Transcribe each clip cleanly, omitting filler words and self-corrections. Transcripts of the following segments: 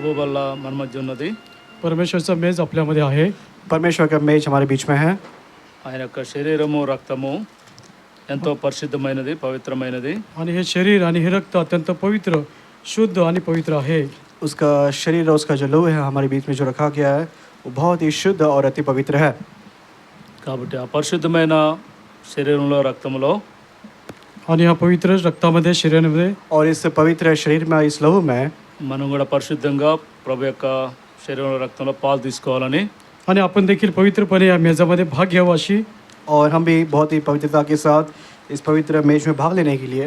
ప్రభు వల్ల మన మధ్య ఉన్నది. परमेश्वरचा मेज आपल्यामध्ये आहे. परमेश्वर का मेज हमारे बीच में है। ఆయన యొక్క శరీరము రక్తము ఎంతో పరిశుద్ధమైనది, పవిత్రమైనది. आणि हे शरीर आणि हे रक्त अत्यंत पवित्र, शुद्ध आणि पवित्र आहे. उसका शरीर और उसका जो लहू है हमारे बीच में जो रखा गया है वो बहुत ही शुद्ध और अति पवित्र है। కాబట్టి ఆ పరిశుద్ధమైన శరీరంలో రక్తములో आणि ह्या पवित्र रक्तामध्ये, शरीरामध्ये और इस पवित्र शरीर में, इस लहू में మనం కూడా పరిశుద్ధంగా ప్రభు యొక్క శరీరంలో రక్తంలో పాలు తీసుకోవాలని, आणि आपण देखील पवित्रपणे या मेजामध्ये भाग घ्यावा अशी, और हम भी बहुत ही पवित्रता के साथ इस पवित्र मेज में भाग लेने के लिए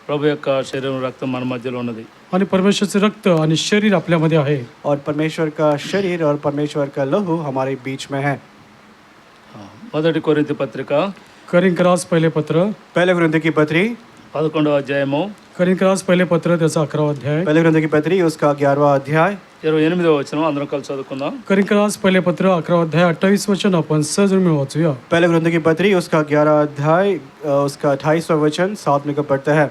ప్రభు యొక్క శరీరం రక్తం మన మధ్యలో ఉన్నది. आणि परमेश्वरचे रक्त आणि शरीर आपल्यामध्ये आहे. और परमेश्वर का शरीर और परमेश्वर का लहू हमारे बीच में है। మొదటి కొరింథీ పత్రిక करिंकरास पहिले पत्र, पहले कुरिन्थियों की पत्री 11వ అధ్యాయము करिंकरास पहिले पत्र त्याचा 11वा अध्याय, पहले कुरिन्थियों की पत्री उसका 11वां अध्याय 28వ వచనం అందరం కలిసి చదువుకుందాం. करिंकरास पहिले पत्र 11वा अध्याय 28 वचन आपण सहज मिळून वाचूया. पहले कुरिन्थियों की पत्री उसका 11वां अध्याय उसका 28वां वचन साथ मिलकर पढ़ते हैं।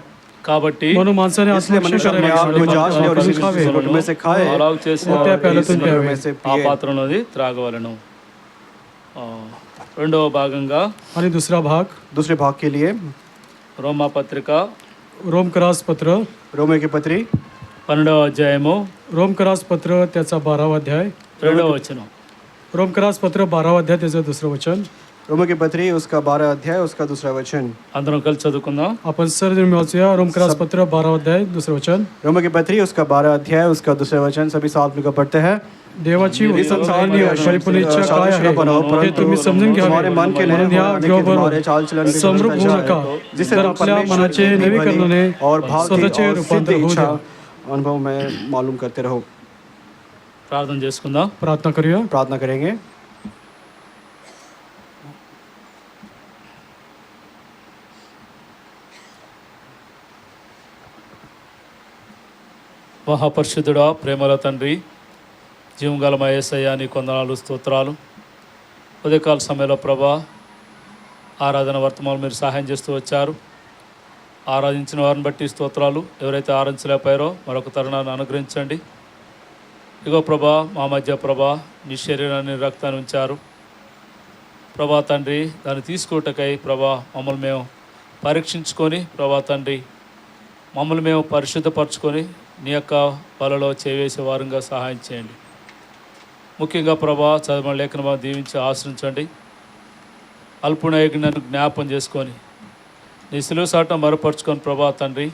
కాబట్టి म्हणून माणसाने इसलिए मनुष्य अपने आप को जांच ले और इसी रोटी में से खाए అలాగు చేసి मोठ्या प्याल्यातून इस रोटी प्यावे में से ఆ पिए। పాత్రలోది త్రాగవలెను. రెండవ భాగంగా आणि दुसरा भाग दूसरे भाग के लिए రోమా పత్రిక रोमकरास पत्र, रोमियो की पत्री 12వ అధ్యాయము रोमकरास पत्र त्याचा 12वा अध्याय, 2వ వచనం. रोमकरास पत्र 12वा अध्याय त्याचं दुसरं वचन रोमियो की पत्री उसका 12 अध्याय उसका दूसरा वचन। అందరం కలిసి చదువుకుందాం. आपण सहज मिळून वाचूया. रोमकरास पत्र 12वा अध्याय दुसरं वचन. रोमियो की पत्री उसका 12 अध्याय उसका दूसरा वचन सभी साथ मिलकर पढ़ते हैं। देवाची संसार आणि परिपूर्ण इच्छा काय आहे शादीशुदा हे तुम्ही समजून तुम्हारे मन के घ्यावे. नए म्हणून या होने के आज्ञेबरोबर तुम्हारे चाल चलन की समरूप होऊ समझ नका, जिससे तर तुम आपल्या परमेश्वर मनाचे की नवीकरणाने भली और भाव की स्वतःचे और सिद्ध रूपांतर होऊ इच्छा द्या. अनुभव में मालूम करते रहो। ప్రార్థన చేసుకుందాం. प्रार्थना करूया. प्रार्थना करेंगे। మహాపరిశుద్ధుడా, ప్రేమల తండ్రి, జీవంగల మా యేసయ్య నీ కొందనాలు, స్తోత్రాలు. ఉదయకాల సమయంలో ప్రభా ఆరాధన వర్తమానం మీరు సహాయం చేస్తూ వచ్చారు. ఆరాధించిన వారిని బట్టి స్తోత్రాలు. ఎవరైతే ఆరాధించలేకపోయారో మరొక తరుణాన్ని అనుగ్రహించండి. ఇగో ప్రభా, మా మధ్య ప్రభా నీ శరీరాన్ని రక్తాన్ని ఉంచారు ప్రభా తండ్రి. దాన్ని తీసుకోవటకై ప్రభా మమ్మల్ని మేము పరీక్షించుకొని ప్రభా తండ్రి మమ్మల్ని మేము పరిశుద్ధపరచుకొని నీ యొక్క బలలో చేవేసే వారంగా సహాయం చేయండి. ముఖ్యంగా ప్రభా చదివిన లేఖను దీవించి ఆశ్రయించండి. అల్పునయజ్ఞను జ్ఞాపం చేసుకొని నీ సిలువ సాటం మరుపరుచుకొని ప్రభా తండ్రి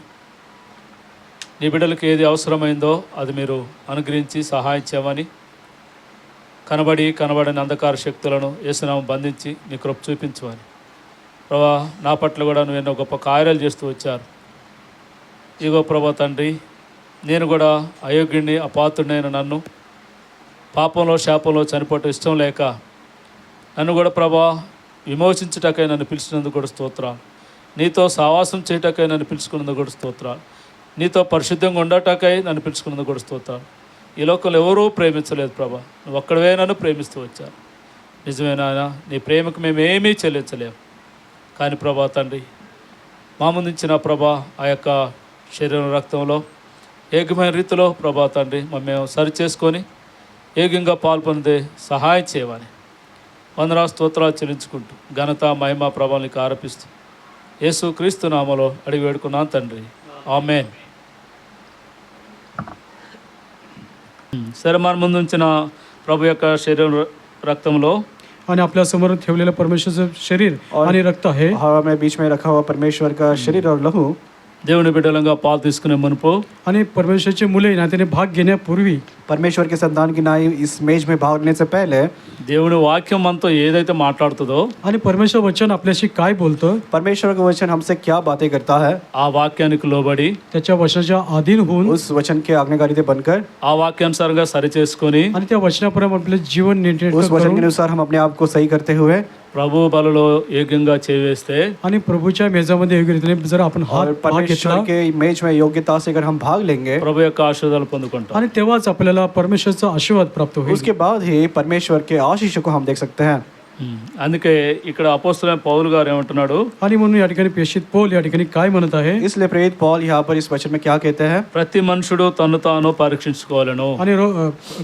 నీ బిడ్డలకు ఏది అవసరమైందో అది మీరు అనుగ్రహించి సహాయం చేయమని, కనబడని అంధకార శక్తులను యేసునామం బంధించి నీ కృప చూపించమని ప్రభా నా పట్ల కూడా నువ్వు ఎన్నో గొప్ప కార్యాలు చేస్తూ వచ్చారు. ఇగో ప్రభా తండ్రి, నేను కూడా అయోగ్యుడిని, అపాత్రుడైన నన్ను పాపంలో శాపంలో చనిపోవటం ఇష్టం లేక నన్ను కూడా ప్రభా విమోచించుటకై నన్ను పిలిచినందుకు కూడా స్తోత్రాలు. నీతో సావాసం చేయటకై నన్ను పిలుచుకున్నందుకు కూడా స్తోత్రాలు. నీతో పరిశుద్ధంగా ఉండటాకై నన్ను పిలుచుకున్నందుకు కూడా స్తోత్రాలు. ఈ లోకంలో ఎవరూ ప్రేమించలేదు ప్రభా, నువ్వు ఒక్కడవే నన్ను ప్రేమిస్తూ వచ్చారు. నిజమేనా? నీ ప్రేమకు మేము ఏమీ చెల్లించలేము. కానీ ప్రభా తండ్రి, మా ముందుంచిన ప్రభా ఆ యొక్క శరీరం రక్తంలో ఏకమైన రీతిలో ప్రభా తండ్రి మేము సరి చేసుకొని ఏకంగా పాల్పొందే సహాయం చేయమని వందనా స్తోత్రాలు చెల్లించుకుంటూ ఘనత మహిమ ప్రభావానికి ఆరోపిస్తూ యేసు క్రీస్తు నామములో అడిగి వేడుకున్నాను తండ్రి, ఆమేన్. సరే, మన ముందు ఉంచిన ప్రభు యొక్క శరీరం రక్తంలో आणि आपल्या समोर ठेवलेलं परमेश्वरचं शरीर आणि रक्त आहे. हमें बीच में रखा हुआ परमेश्वर का शरीर और लहू దేవుని బిడ్డలంగా పాలు తీసుకునే మునుపు आणि परमेश्वरची मुले नात्याने भाग घेण्यापूर्वी, परमेश्वर के संतान की नाई इस मेज में भाग लेने से पहले దేవుని వాక్యం మనతో ఏదైతే మాట్లాడుతుందో आणि परमेश्वर वचन आपल्याशी काय बोलतं परमेश्वर का वचन हमसे क्या बातें करता है, ఆ వాక్యానికి లోబడి त्याच्या वचनाच्या अधीन होऊन उस वचन के आज्ञाकारिता बनकर ఆ వాక్యానుసారంగా సరి చేసుకొని आणि त्या वचनाप्रमाणे आपले जीवन नीटनेटकं उस वचन के करून अनुसार हम अपने आप को सही करते हुए ప్రభు బలలో ఏకంగా చేవేస్తే आणि प्रभूच्या मेजामध्ये योग्य रीतीने जर आपण और भाग परमेश्वर घेतला के मेज में योग्यता से अगर हम भाग लेंगे ప్రభు యొక్క ఆశీర్వాదాలు పొందుకుంటాం. आणि तेव्हाच आपल्याला परमेश्वरचा आशीर्वाद प्राप्त होईल. उसके बाद ही परमेश्वर के आशीष को हम देख सकते हैं. అందుకే ఇక్కడ అపోస్తలైన పౌలు గారు ఏమంటున్నాడు, आणि म्हणून या ठिकाणी प्रेषित पौल या ठिकाणी काय म्हणत आहे इसलिए प्रेरित पौल यहाँ पर इस वचन में क्या कहते हैं? ప్రతి మనుషుడు తను తాను పరీక్షించుకోవాలను. आणि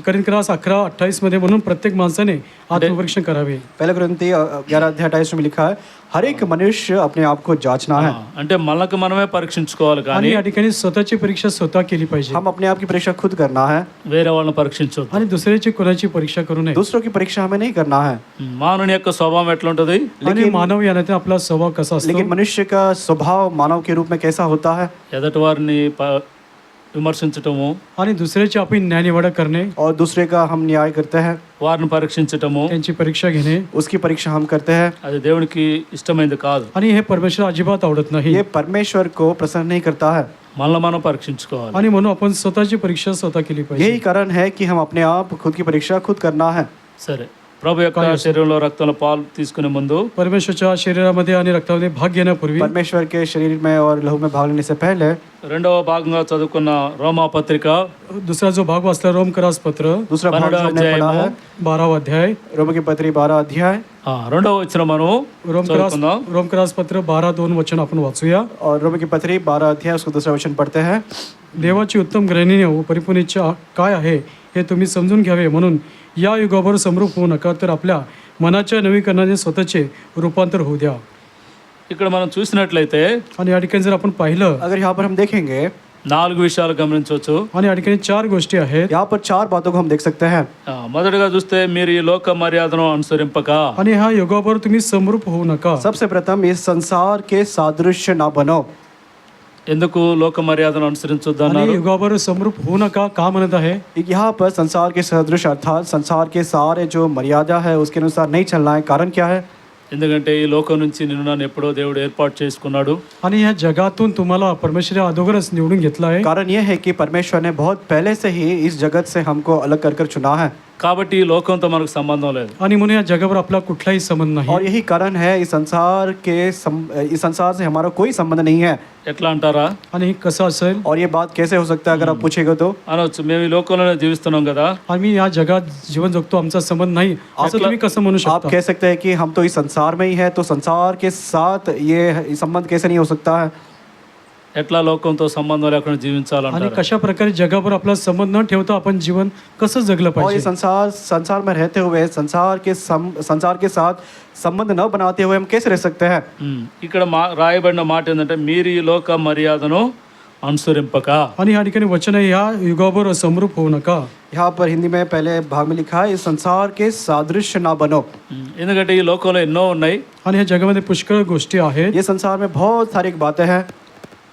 करिंथरास 11:28 मध्ये म्हणून प्रत्येक माणसाने आत्मपरीक्षण करावे. पहले कुरिन्थी 11:28 में लिखा है, हर एक मनुष्य अपने आप को जांचना है. అంటే మనకు మనమే పరీక్షించుకోవాలి आणि కానీ या ठिकाणी स्वतःची परीक्षा स्वतः केली पाहिजे हम अपने आप की परीक्षा खुद करना है, వేరే వాళ్ళని పరీక్షించొద్దు. आणि दुसऱ्याची कोणाची परीक्षा करू नये. दूसरों की परीक्षा हमें नहीं करना है. మానవుని యొక్క స్వభావం ఎట్లుంటది? आणि मानव याने आपला स्वभाव कसा असतो. लेकिन मनुष्य का स्वभाव मानव के रूप में कैसा होता है? ఎదటి వారిని విమర్శించటము, आणि दुसऱ्याची आपण न्यायनिवाडा करणे, और दूसरे का हम न्याय करते हैं, వారిని పరీక్షించటము, त्यांची परीक्षा घेणे, उसकी परीक्षा हम करते हैं. అది దేవునికి ఇష్టమైనది కాదు. आणि हे परमेश्वर अजिबात आवडत नाही. ये परमेश्वर को प्रसन्न नहीं करता है. మనల్ని మనం పరీక్షించుకోవాలి. आणि म्हणून आपण स्वतःची परीक्षा स्वतः केली पाहिजे. यही कारण है कि हम अपने आप खुद की परीक्षा खुद करना है. సరే, ప్రభు యొక్క శరీరంలో రక్తంలో పాలు తీసుకునే ముందు परमेश्वरच्या शरीरामध्ये आणि रक्तामध्ये भाग घेण्यापूर्वी परमेश्वर के शरीर में और लहू में भाग लेने से पहले రెండవ భాగంగా చదువుకున్న రోమా పత్రిక दुसरा जो भाग वाचला रोमकरास पत्र दूसरा भाग जो हमने पढ़ा है 12वा अध्याय, रोम की पत्री 12 अध्याय రెండవ వచ్చిన మనం చదువుకుందాం. रोमकरास पत्र 12:2 वचन आपण वाचूया. और रोम की पत्री 12 अध्याय उसको दूसरा वचन पढ़ते हैं. देवाची उत्तम ग्रहणीय व परिपूर्ण इच्छा काय आहे हे तुम्ही समजून घ्यावे, म्हणून या युगावर समरूप होऊ नका, तर आपल्या मनाच्या नवीकरणाने स्वतःचे रूपांतर होऊ द्या. ఇక్కడ మనం చూసినట్లయితే आणि या ठिकाणी जर आपण पाहिलं, अगर यहाँ पर हम देखेंगे, 4 విషయాలు గమనించవచ్చు. आणि या ठिकाणी 4 गोष्टी आहेत. यहाँ पर 4 बातों को हम देख सकते हैं. మొదటగా చూస్తే మీరు ఈ లోక మర్యాదను అనుసరింపక. आणि ह्या युगावर तुम्ही समरूप होऊ नका. सबसे प्रथम इस संसार के सादृश्य ना बनो. ఎందుకు లోక మర్యాదను అనుసరించొద్దు आणि అన్నారు? युगावर समरूप होऊ नका का म्हणत आहे? यहाँ पर संसार के सदृश अर्थात संसार के सारे जो मर्यादा है उसके अनुसार नहीं चलना है. कारण क्या है? ఎందుకంటే ఈ లోకం నుంచి నిన్ను నన్ను ఎప్పుడో దేవుడు ఏర్పాటు చేసుకున్నాడు. आणि ह्या जगातून तुम्हाला परमेश्वर अगोदरच निवडून घेतला आहे. कारण यह है कि परमेश्वर ने बहुत पहले से ही इस जगत से हमको अलग कर कर चुना है. కాబట్టి ఈ లోకంతో మనకు సంబంధం లేదు. आणि म्हणून या जगावर आपला कुठलाही संबंध नाही. और यही कारण है इस संसार से हमारा कोई संबंध नहीं है. ఎట్లా అంటారా? आणि हे कसं असेल? और ये बात कैसे हो सकता है अगर आप पूछेगा तो? అనవచ్చు, మేము ఈ లోకంలోనే జీవిస్తున్నాం కదా. आम्ही या जगात जीवन जगतो, आमचा संबंध नाही असं तुम्ही कसं म्हणू आप शकता? कह सकते हैं कि हम तो इस संसार में ही है, तो संसार के साथ ये संबंध कैसे नहीं हो सकता है? ఎట్లా లోకంతో సంబంధం లేకుండా आणि జీవించాలంటారు? कशा प्रकारे जगावर आपला संबंध न ठेवता आपण जीवन कसं जगलं और ये पाहिजे? संसार में रहते हुए संसार के साथ संबंध न बनाते हुए हम कैसे रह सकते हैं? ఇక్కడ రాయబడిన మాట ఏంటంటే మీరు ఈ లోక మర్యాదను అనుసరింపక. आणि या ठिकाणी वचन आहे, या युगावर समरूप होऊ नका. यहाँ पर हिंदी में पहले भाग में लिखा है, इस संसार के सादृश्य ना बनो. ఎందుకంటే ఈ లోకంలో ఎన్నో ఉన్నాయి. आणि ह्या जगामध्ये पुष्कळ गोष्टी आहेत. ये संसार में बहुत सारी बातें हैं.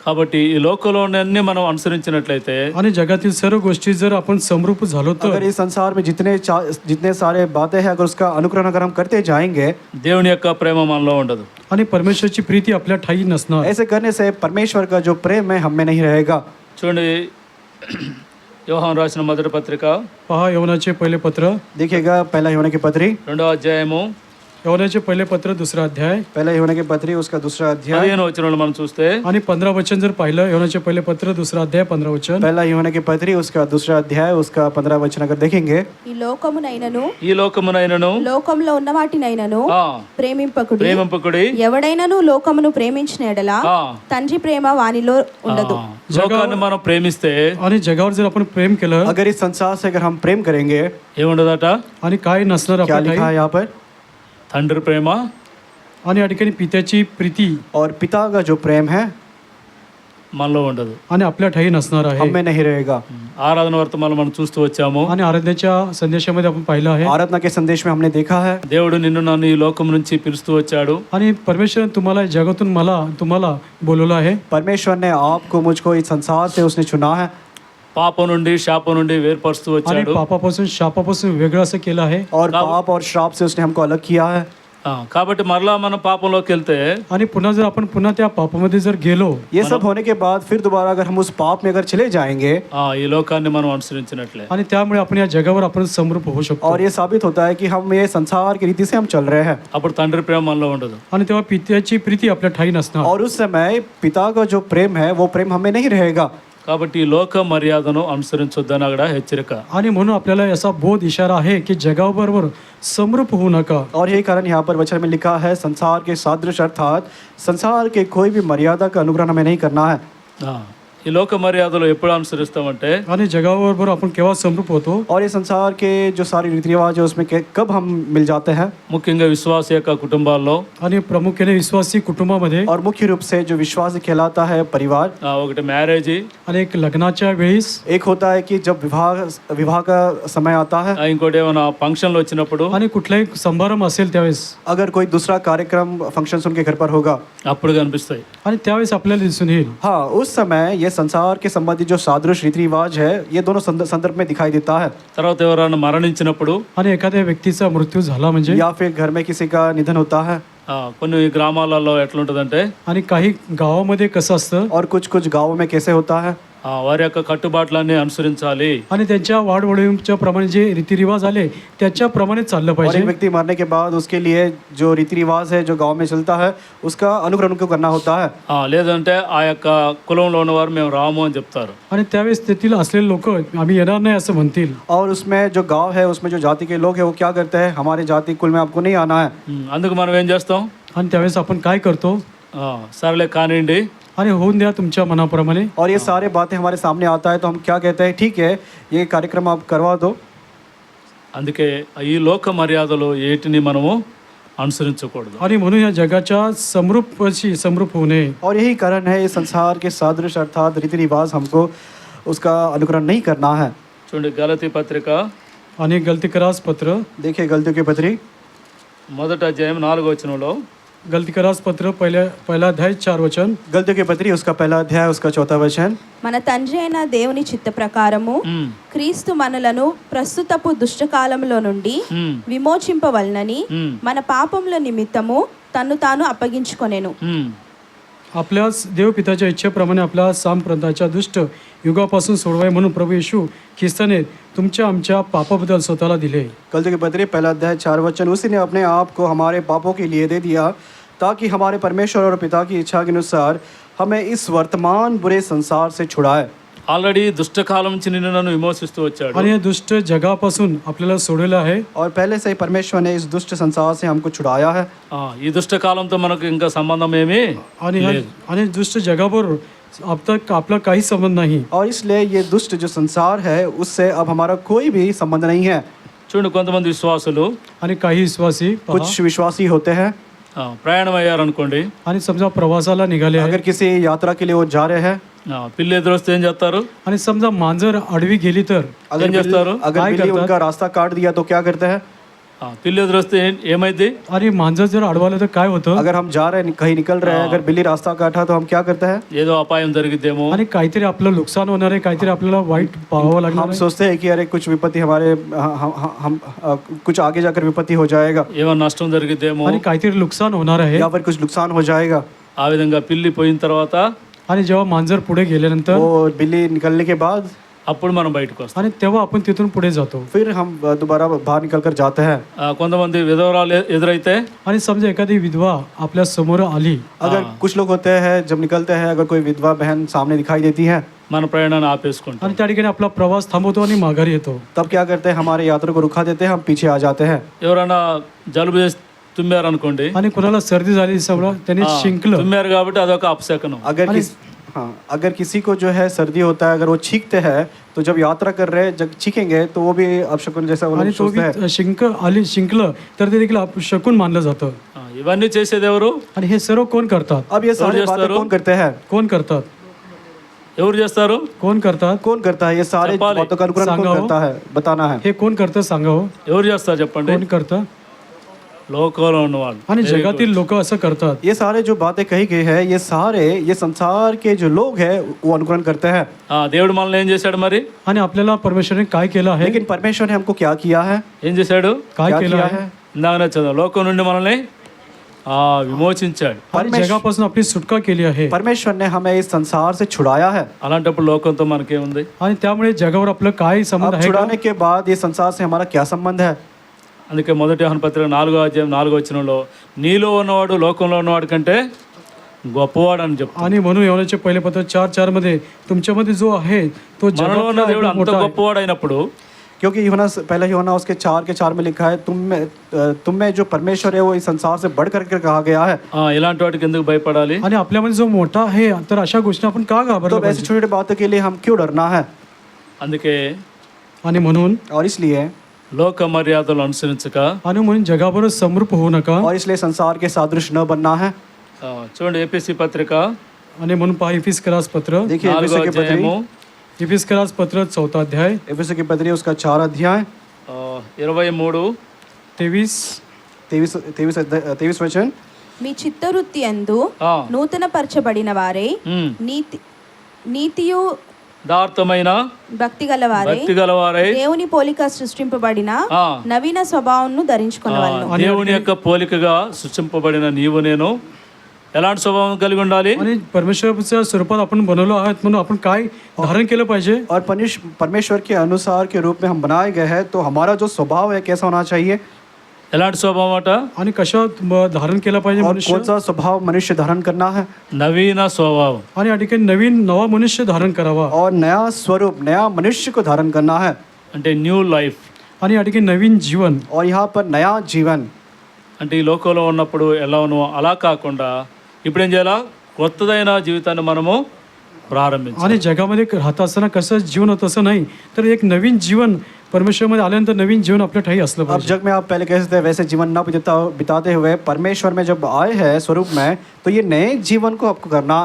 కాబట్టి ఈ లోకంలో అన్ని మనం అనుసరించినట్లయితే आणि जगातील सर्व गोष्टी जर आपण समरूप झालो अगर तर इस संसार में जितने सारे बातें हैं अगर उसका अनुकरण अगर हम करते जाएंगे, దేవుని యొక్క ప్రేమ మనలో ఉండదు. आणि परमेश्वरची प्रीती आपल्या ठाई नसणार. ऐसे करने से परमेश्वर का जो प्रेम है हम में नहीं रहेगा. చూడండి, యోహాను రాసిన మొదటి పత్రిక पहा यवनाचे पहिले पत्र, देखिएगा पहला यूहन्ना की पत्री, 2వ అధ్యాయము यवनाचे पहिले पत्र 2रा अध्याय पहला यूहन्ना की पत्री उसका दूसरा अध्याय, 15వ వచనంలో మనం చూస్తే आणि 15 वचन जर पाहिलं, यवनाचे पहिले पत्र 2रा अध्याय 15 वचन, पहला यूहन्ना की पत्री उसका दूसरा अध्याय उसका 15 वचन अगर देखेंगे, ఈ లోకమునైనను ఈ లోకమునైనను లోకంలో ఉన్న వాటినైనను ఆ, ప్రేమింపకుడి. ప్రేమింపకుడి. ఎవడైనను లోకమును ప్రేమించిన ఎడల ఆ, తండ్రి ప్రేమ వానిలో ఉండదు. లోకాన్ని మనం ప్రేమిస్తే आणि जगावर जर आपण प्रेम केलं अगर इस संसार से अगर हम प्रेम करेंगे, ఏముండదట? आणि काय नसणार क्या आपल्या लिखा ठाई? है यहाँ पर? తండ్రి ప్రేమ आणि या ठिकाणी पित्याची प्रीती और पिता का जो प्रेम है మనలో ఉండదు. आणि आपल्या ठाई नसणार आहे. हम में नहीं रहेगा. ఆరాధన వర్తమానం మనం చూస్తూ వచ్చాము. आणि आराधनेच्या संदेशामध्ये आपण पाहिलं आहे, आराधना के संदेश में हमने देखा है దేవుడు నిన్ను నన్ను ఈ లోకం నుంచి పిలుస్తూ వచ్చాడు. आणि परमेश्वर तुम्हाला जगातून तुम्हाला बोलवलं आहे. परमेश्वर ने आपको मुझको इस संसार से उसने चुना है. పాపం నుండి శాపం నుండి వేర్పరుస్తూ आणि వచ్చాడు. पापापासून शापापासून वेगळं असं केलं आहे. और पाप और श्राप से उसने हमको अलग किया है. కాబట్టి మరలా మనం పాపంలోకి వెళ్తే आणि पुन्हा जर आपण पुन्हा त्या पापामध्ये जर गेलो, ये सब होने के बाद फिर दोबारा अगर हम उस पाप में अगर चले जाएंगे, ఈ లోకాన్ని మనం అనుసరించినట్లే. आणि त्यामुळे आपण या जगावर आपण समरूप होऊ शकतो. और ये साबित होता है कि हम ये संसार की रीति से हम चल रहे हैं. అప్పుడు తండ్రి ప్రేమ మనలో ఉండదు. आणि तेव्हा पित्याची प्रीती आपल्या ठाई नसणार. और उस समय पिता का जो प्रेम है वो प्रेम हमें नहीं रहेगा. కాబట్టి ఈ లోక మర్యాదను అనుసరించొద్దని అక్కడ హెచ్చరిక. आणि म्हणून आपल्याला याचा बोध इशारा आहे की जगाबरोबर समरूप होऊ नका. और यही कारण यहाँ पर वचन में लिखा है, संसार के सादृश अर्थात संसार के कोई भी मर्यादा का अनुग्रहण हमें नहीं करना है. ఆ, ఈ లోక మర్యాదలు ఎప్పుడు అనుసరిస్తామంటే आणि जगाबरोबर आपण केव्हा समरूप होतो? और ये संसार के जो सारे रीति रिवाज है उसमें कब हम मिल जाते हैं. ముఖ్యంగా విశ్వాస యొక్క కుటుంబాల్లో आणि प्रामुख्याने विश्वासी कुटुंबामध्ये और मुख्य रूप से जो विश्वास कहलाता है परिवार. ఒకటి మ్యారేజీ, आणि एक लग्नाच्या वेळेस एक होता है कि जब विवाह का समय आता है. ఇంకోటి ఏమైనా ఫంక్షన్లు వచ్చినప్పుడు आणि कुठलाही समारंभ असेल त्यावेळेस अगर कोई दूसरा कार्यक्रम फंक्शन उनके घर पर होगा, అప్పుడు కనిపిస్తాయి. आणि त्यावेळेस आपल्याला दिसून येईल. हाँ उस समय ये संसार के संबंधित जो सादृश रीति रिवाज है ये दोनों संदर्भ में दिखाई देता है. తర్వాత ఎవరైనా మరణించినప్పుడు, आणि एखाद्या व्यक्तीचा मृत्यू झाला म्हणजे या फिर घर में किसी का निधन होता है. కొన్ని గ్రామాలలో ఎట్లుంటుందంటే आणि काही गावामध्ये कसं असतं और कुछ कुछ गाँवों में कैसे होता है. వారి యొక్క కట్టుబాట్లన్నీ అనుసరించాలి. आणि त्यांच्या वाढवडीच्या प्रमाणे जे रीतिरिवाज आले त्याच्याप्रमाणे चाललं और एक पाहिजे. व्यक्ति मरने के बाद उसके लिए जो रीति रिवाज है जो गांव में चलता है उसका अनुकरण उनको करना होता है. లేదంటే ఆ యొక్క కులంలో ఉన్నవారు మేము రాము అని చెప్తారు. आणि त्यावेळेस तेथील असलेले लोक आम्ही येणार नाही असं म्हणतील. और उसमें जो गांव है उसमें जो जाति के लोग हैं वो क्या करते हैं, हमारे जाति कुल में आपको नहीं आना है. అందుకు మనం ఏం చేస్తాం? आणि त्यावेळेस आपण काय करतो? సరేలే కానివ్వండి, आणि होऊन द्या तुमच्या मनाप्रमाणे. और ये सारे बातें हमारे सामने आता है तो हम क्या कहते हैं, ठीक है ये कार्यक्रम आप करवा दो. అందుకే ఈ లోక మర్యాదలు ఏటిని మనము అనుసరించకూడదు. आणि म्हणून या जगाच्या समरूप होऊ नये. और यही कारण है ये संसार के सादृश अर्थात रीति रिवाज हमको उसका अनुकरण नहीं करना है. చూడండి గలతీ పత్రిక आणि गलतीकरास पत्र, देखिए गलतियों की पत्री మొదటి అధ్యాయం 4వ వచనంలో गलतीकरास पत्र पहिला अध्याय 4 वचन. गलतियों की पत्री उसका पहला अध्याय उसका 4वां वचन. మన తండ్రి అయిన దేవుని చిత్త ప్రకారము క్రీస్తు మనలను ప్రస్తుతపు దుష్టకాలంలో నుండి విమోచింపవలనని మన పాపముల నిమిత్తము తన్ను తాను అప్పగించుకొనెను. आपल्या देवपिताच्या इच्छेप्रमाणे आपल्या सांप्रदायाच्या दुष्ट युगापासून सोडवाय म्हणून प्रभू येशू ख्रिस्ताने तुमच्या आमच्या पापाबद्दल स्वतःला दिले. गलतियों की पत्री पहला अध्याय 4 वचन. उसी ने अपने आप को हमारे पापों के लिए दे दिया ताकि हमारे परमेश्वर और पिता की इच्छा के अनुसार हमें इस वर्तमान बुरे संसार से छुड़ाए. ఆల్రెడీ దుష్టకాలం నుంచి నిన్ను నన్ను విమోచిస్తూ వచ్చాడు. आणि हे दुष्ट जगापासून आपल्याला सोडलेलं आहे. और पहले से ही परमेश्वर ने इस दुष्ट संसार से हमको छुड़ाया है. ఈ దుష్టకాలంతో మనకు ఇంకా సంబంధం ఏమీ आणि दुष्ट जगाबरोबर अब तक आपला काही संबंध नाही. और इसलिए ये दुष्ट जो संसार है उससे अब हमारा कोई भी संबंध नहीं है. చూడండి, కొంతమంది విశ్వాసులు आणि काही विश्वासी पहा, कुछ विश्वासी होते हैं. ప్రయాణం అయ్యారనుకోండి, आणि समजा प्रवासाला निघाले आहे अगर किसी यात्रा के लिए वो जा रहे हैं, పిల్లి ఎదురొస్తే ఏం చేస్తారు? आणि समजा मांजर आडवी गेली तर अगर क्या बिल्ली काय बिल्ली करतात? उनका रास्ता काट दिया तो क्या करते हैं. పిల్లి ఎదురొస్తే ఏమైంది? आणि मांजर जर अडवालं तर काय होतं? अगर हम जा रहे हैं कहीं निकल रहे हैं, अगर बिल्ली रास्ता काटा तो हम क्या करते हैं. ఏదో అపాయం జరిగిద్దేమో, आणि काहीतरी आपलं नुकसान होणार आहे, काहीतरी आपल्याला वाईट पाहावं लागणार हम आहे. सोचते हैं कि अरे कुछ विपत्ति हमारे हम कुछ आगे जाकर विपत्ति हो जाएगा ఏమైనా నష్టం జరిగిద్దేమో. आणि काहीतरी नुकसान होणार आहे. या फिर कुछ नुकसान हो जाएगा. ఆ విధంగా పిల్లి పోయిన తర్వాత आणि जेव्हा मांजर पुढे गेल्यानंतर वो बिल्ली निकलने के बाद అప్పుడు మనం బయటకు వస్తాం. आणि तेव्हा आपण तिथून पुढे जातो. फिर हम दोबारा बाहर निकल कर जाते हैं. కొంతమంది విధవరాలు ఎదురైతే आणि समजा एखादी विधवा आपल्या समोर आली, अगर कुछ लोग होते हैं जब निकलते हैं अगर कोई विधवा बहन सामने दिखाई देती है మన ప్రయాణాన్ని ఆపేసుకుంటాం. आणि त्या ठिकाणी आपला प्रवास थांबवतो आणि माघारी येतो. तब क्या करते हैं, हमारे यात्रा को रुका देते हैं, हम पीछे आ जाते हैं. ఎవరైనా జలుబు చేసి తుమ్మారనుకోండి, आणि कोणाला सर्दी झाली समजा त्याने शिंकलं, తుమ్మారు కాబట్టి అదొక అపశకనం. अगर किसी को जो है सर्दी होता है, अगर वो छींकते हैं तो जब यात्रा कर रहे हैं जब छींकेंगे तो वो भी अपशकुन जैसा वो आणि लोग तो सोचते हैं. बी शिंकलं तर ते देखील शकून मानलं जातं. ఇవన్నీ చేసేది ఎవరు? आणि हे सर्व कोण करतात? अब ये सारी जैसा बातें रो- कौन करते हैं, कोण करतात? ఎవరు చేస్తారు? कोण करतात? कौन करता है ये सारे चपाले, बातों का अनुकरण कौन सांगाओ. करता है, बताना है. हे कोण करतं सांगावं? ఎవరు చేస్తారు చెప్పండి? कोण करतं? లోకంలో ఉన్నవాళ్ళు. आणि जगातील लोक असं करतात. ये सारे जो बातें कही गई है ये सारे ये संसार के जो लोग हैं वो अनुकरण करते हैं. దేవుడు మనల్ని ఏం చేశాడు మరి? आणि आपल्याला परमेश्वरने काय केलं आहे? लेकिन परमेश्वर ने हमको क्या किया है, ఏం చేశాడు? काय क्या केलं किया आहे? है. ఇందాక చదువు, లోకం నుండి మనల్ని విమోచించాడు. आणि जगापासून आपली सुटका केली आहे. परमेश्वर ने हमें इस संसार से छुड़ाया है. అలాంటప్పుడు లోకంతో మనకేముంది? आणि त्यामुळे जगावर आपलं काय संबंध अब आहे का? छुड़ाने के बाद ये संसार से हमारा क्या संबंध है. అందుకే మొదటి యోహాను పత్రిక 4వ అధ్యాయం 4వ వచనంలో నీలో ఉన్నవాడు లోకంలో ఉన్నవాడు కంటే గొప్పవాడని చెప్తాను. आणि म्हणून योहानचे पहिले पत्र 4:4 मध्ये तुमच्यामध्ये जो आहे तो మనలో ఉన్న जगातला దేవుడు एकदम అంత मोठा आहे. గొప్పవాడైనప్పుడు क्योंकि यूहन्ना पहला यूहन्ना उसके 4 में लिखा है तुम में जो परमेश्वर है वो इस संसार से बढ़ करके कहा गया है। ఇలాంటి వాటికి ఎందుకు భయపడాలి? आणि आपल्यामध्ये जो मोठा आहे तर अशा गोष्टी आपण का तो घाबरलो ऐसी पाहिजे? छोटी छोटी बातों के लिए हम क्यों डरना है? అందుకే आणि म्हणून और इसलिए లోక మర్యాదలు అనుసరించక म्हणून जगाबरोबर समरूप होऊ नका. और इसलिए संसार के सादृश न बनना है। చూడండి ఎపిసి పత్రిక आणि म्हणून पहा इफिस्करास पत्र देखिए 4వ एफेसो की అధ్యాయము पत्री इफिस्करास पत्र 4 अध्याय एफेसो की पत्री उसका 4 अध्याय 23 23 वचन। మీ చిత్తవృత్తి యందు ఆ, నూతన పరచబడిన వారై ఉమ్, నీతియు యథార్థమైన భక్తి గలవారై భక్తి గలవారై దేవుని పోలిక సృష్టింపబడిన ఆ, నవీన స్వభావంను ధరించుకొనవలెను. దేవుని యొక్క పోలికగా సృష్టింపబడిన నీవు నేను ఎలాంటి స్వభావం కలిగి ఉండాలి? आणि परमेश्वराच्या स्वरूपात आपण बनवलो आहात म्हणून आपण काय धारण केलं पाहिजे? और परमेश्वर के अनुसार के रूप में हम बनाए गए हैं तो हमारा जो स्वभाव है कैसा होना चाहिए ఎలాంటి స్వభావం అట? आणि कशा धारण केलं पाहिजे और मनुष्य? कौन सा स्वभाव मनुष्य धारण करना है నవీన స్వభావం. आणि या ठिकाणी नवीन नवा मनुष्य धारण करावा और नया स्वरूप नया मनुष्य को धारण करना है। అంటే న్యూ లైఫ్. आणि या ठिकाणी नवीन जीवन और यहाँ पर नया जीवन అంటే ఈ లోకంలో ఉన్నప్పుడు ఎలా ఉన్నామో అలా కాకుండా ఇప్పుడు ఏం చేయాలా? కొత్తదైన జీవితాన్ని మనము ప్రారంభించాలి. आणि जगामध्ये राहत असताना कसं जीवन होतं असं नाही तर एक नवीन जीवन परमेश्वरमध्ये आल्यानंतर नवीन जीवन आपल्या ठाई असलं अब पाहिजे. जग में आप पहले कैसे थे वैसे जीवन न बिताते हुए परमेश्वर में जब आए हैं स्वरूप में तो ये नए जीवन को आपको करना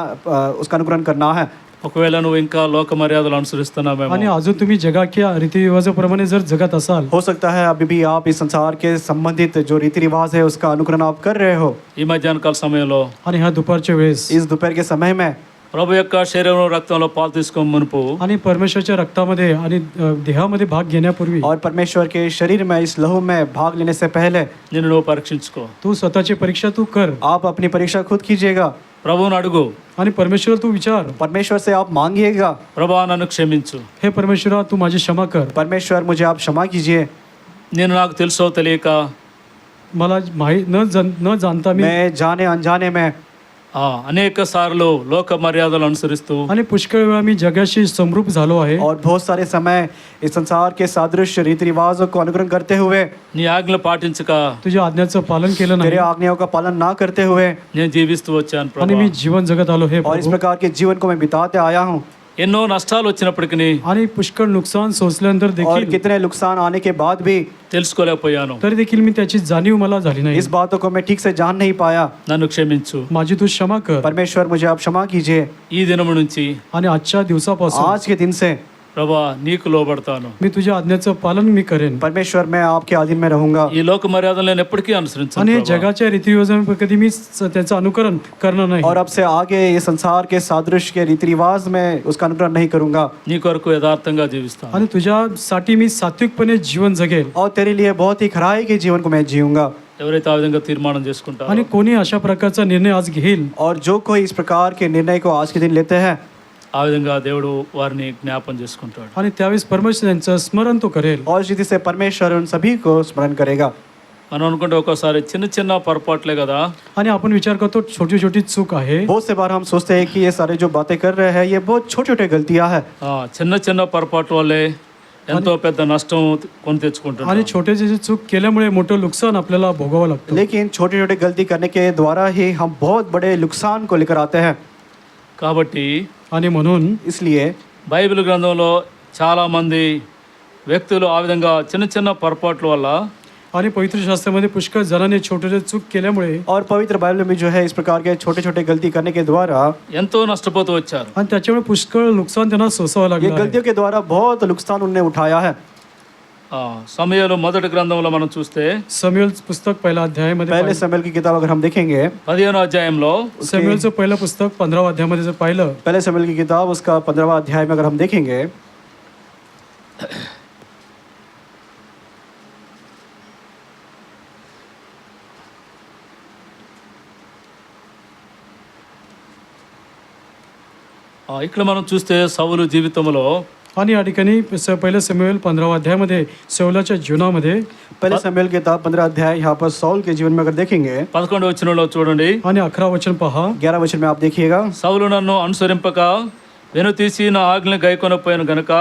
उसका अनुकरण करना है। ఒకవేళ నువ్వు ఇంకా లోక మర్యాదలు అనుసరిస్తున్నావేమో, आणि अजून तुम्ही जगाच्या रीतिरिवाजाप्रमाणे जर जगत असाल हो सकता है अभी भी आप इस संसार के संबंधित जो रीति रिवाज है उसका अनुकरण आप कर रहे हो। ఈ మధ్యాహ్న కాల సమయంలో आणि ह्या दुपारच्या वेळेस इस दोपहर के समय में ప్రభు యొక్క శరీరం రక్తంలో పాలు తీసుకో మునుపు आणि परमेश्वरच्या रक्तामध्ये आणि देहामध्ये भाग घेण्यापूर्वी और परमेश्वर के शरीर में इस लहू में भाग लेने से पहले నిన్ను నువ్వు పరీక్షించుకో. तू स्वतःची परीक्षा तू कर आप अपनी परीक्षा खुद कीजिएगा। ప్రభువుని అడుగు, आणि परमेश्वर तू विचार, परमेश्वर से आप मांगिएगा, ప్రభా నన్ను క్షమించు, हे परमेश्वरा तू माझी क्षमा कर. परमेश्वर मुझे आप क्षमा कीजिए। నేను నాకు తెలుసో తెలియక मला न जानता मी मैं जाने अनजाने में అనేక సార్లు లోక మర్యాదలు అనుసరిస్తూ आणि पुष्कळ वेळा मी जगाशी समरूप झालो आहे और बहुत सारे समय इस संसार के सादृश्य रीति रिवाजों को अनुकरण करते हुए నీ ఆజ్ఞలు పాటించక तुझ्या आज्ञाचं पालन केलं तेरे नाही आज्ञाओं का पालन ना करते हुए నేను జీవిస్తూ వచ్చాను आणि ప్రభా. मी जीवन जगत आलो हे और इस प्रभू. प्रकार के जीवन को मैं बिताते आया हूँ। ఎన్నో నష్టాలు వచ్చినప్పటికీ आणि पुष्कळ नुकसान सोसल्यानंतर और देखील कितने नुकसान आने के बाद भी తెలుసుకోలేకపోయాను. तरी देखील मी त्याची जाणीव मला झाली नाही. इस बातों को मैं ठीक से जान नहीं पाया। నన్ను క్షమించు. माझी तू क्षमा कर. परमेश्वर मुझे आप क्षमा कीजिए। ఈ దినము నుంచి आणि आजच्या दिवसापासून आज के दिन से ప్రభా నీకు లోబడతాను. मी तुझ्या आज्ञाचं पालन मी करेन. परमेश्वर मैं आपके अधीन में रहूंगा। ఈ లోక మర్యాదలు నేను ఎప్పటికీ అనుసరించాను आणि ప్రభా. जगाच्या रीतिरिवाजांपैकी कधी मी त्याचं अनुकरण करणार नाही. और अब से आगे ये संसार के सादृश्य के रीति रिवाज में उसका अनुकरण नहीं करूंगा। నీ కొరకు యథార్థంగా జీవిస్తాను. आणि तुझ्यासाठी मी सात्विकपणे जीवन जगेल. और तेरे लिए बहुत ही खराई के जीवन को मैं जीऊंगा। ఎవరైతే ఆ విధంగా తీర్మానం చేసుకుంటారో आणि कोणी अशा प्रकारचा निर्णय आज घेईल और जो कोई इस प्रकार के निर्णय को आज के दिन लेते हैं ఆ విధంగా దేవుడు వారిని జ్ఞాపం చేసుకుంటాడు. आणि त्यावेळेस परमेश्वर यांचं स्मरण तो करेल. और इस रीति से परमेश्वर उन सभी को स्मरण करेगा। మనం అనుకుంటే ఒక్కోసారి చిన్న చిన్న పొరపాట్లే కదా, आणि आपण विचार करतो छोटी छोटी चूक आहे. बहुत से बार हम सोचते हैं कि ये सारे जो बातें कर रहे हैं ये बहुत छोटे छोटे गलतियां हैं। చిన్న చిన్న పొరపాటు వల్లే ఎంతో పెద్ద నష్టం కొని తెచ్చుకుంటున్నాం. आणि छोटे छोटे चूक केल्यामुळे मोठं नुकसान आपल्याला भोगावं लागतं. लेकिन छोटे छोटे गलती करने के द्वारा ही हम बहुत बड़े नुकसान को लेकर आते हैं। కాబట్టి आणि म्हणून इसलिए బైబిల్ గ్రంథంలో చాలా మంది వ్యక్తులు ఆ విధంగా చిన్న చిన్న పొరపాట్ల వల్ల आणि पवित्र शास्त्रामध्ये पुष्कळ जणांनी छोटे छोटे चूक केल्यामुळे और पवित्र बाइबल में जो है इस प्रकार के छोटे छोटे गलती करने के द्वारा ఎంతో నష్టపోతూ వచ్చారు. आणि त्याच्यामुळे पुष्कळ नुकसान त्यांना सोसावं ये लागलं आहे. गलतियों के द्वारा बहुत नुकसान उन्होंने उठाया है। సమయాలు మొదటి గ్రంథంలో మనం చూస్తే समुएल पुस्तक पहिला अध्यायामध्ये पहले समूएल की किताब अगर हम देखेंगे 15వ अध्याయంలో समुएलचं पहिलं पुस्तक 15वा अध्यायामध्ये जर पाहिलं पहले समूएल की किताब उसका 15वां अध्याय में अगर हम देखेंगे ఇక్కడ మనం చూస్తే సౌలు జీవితంలో आणि या ठिकाणी पहिलं समुएल 15व्या अध्यायामध्ये शौलाच्या जीवनामध्ये पहले शमूएल की किताब 15 अध्याय यहाँ पर सौल के जीवन में अगर देखेंगे 11వ వచనంలో చూడండి. आणि 11 वचन पहा. 11 वचन में आप देखिएगा, సౌలు నన్ను అనుసరింపక వెనుతీసి నా ఆజ్ఞ గైకొనపోయాను గనుక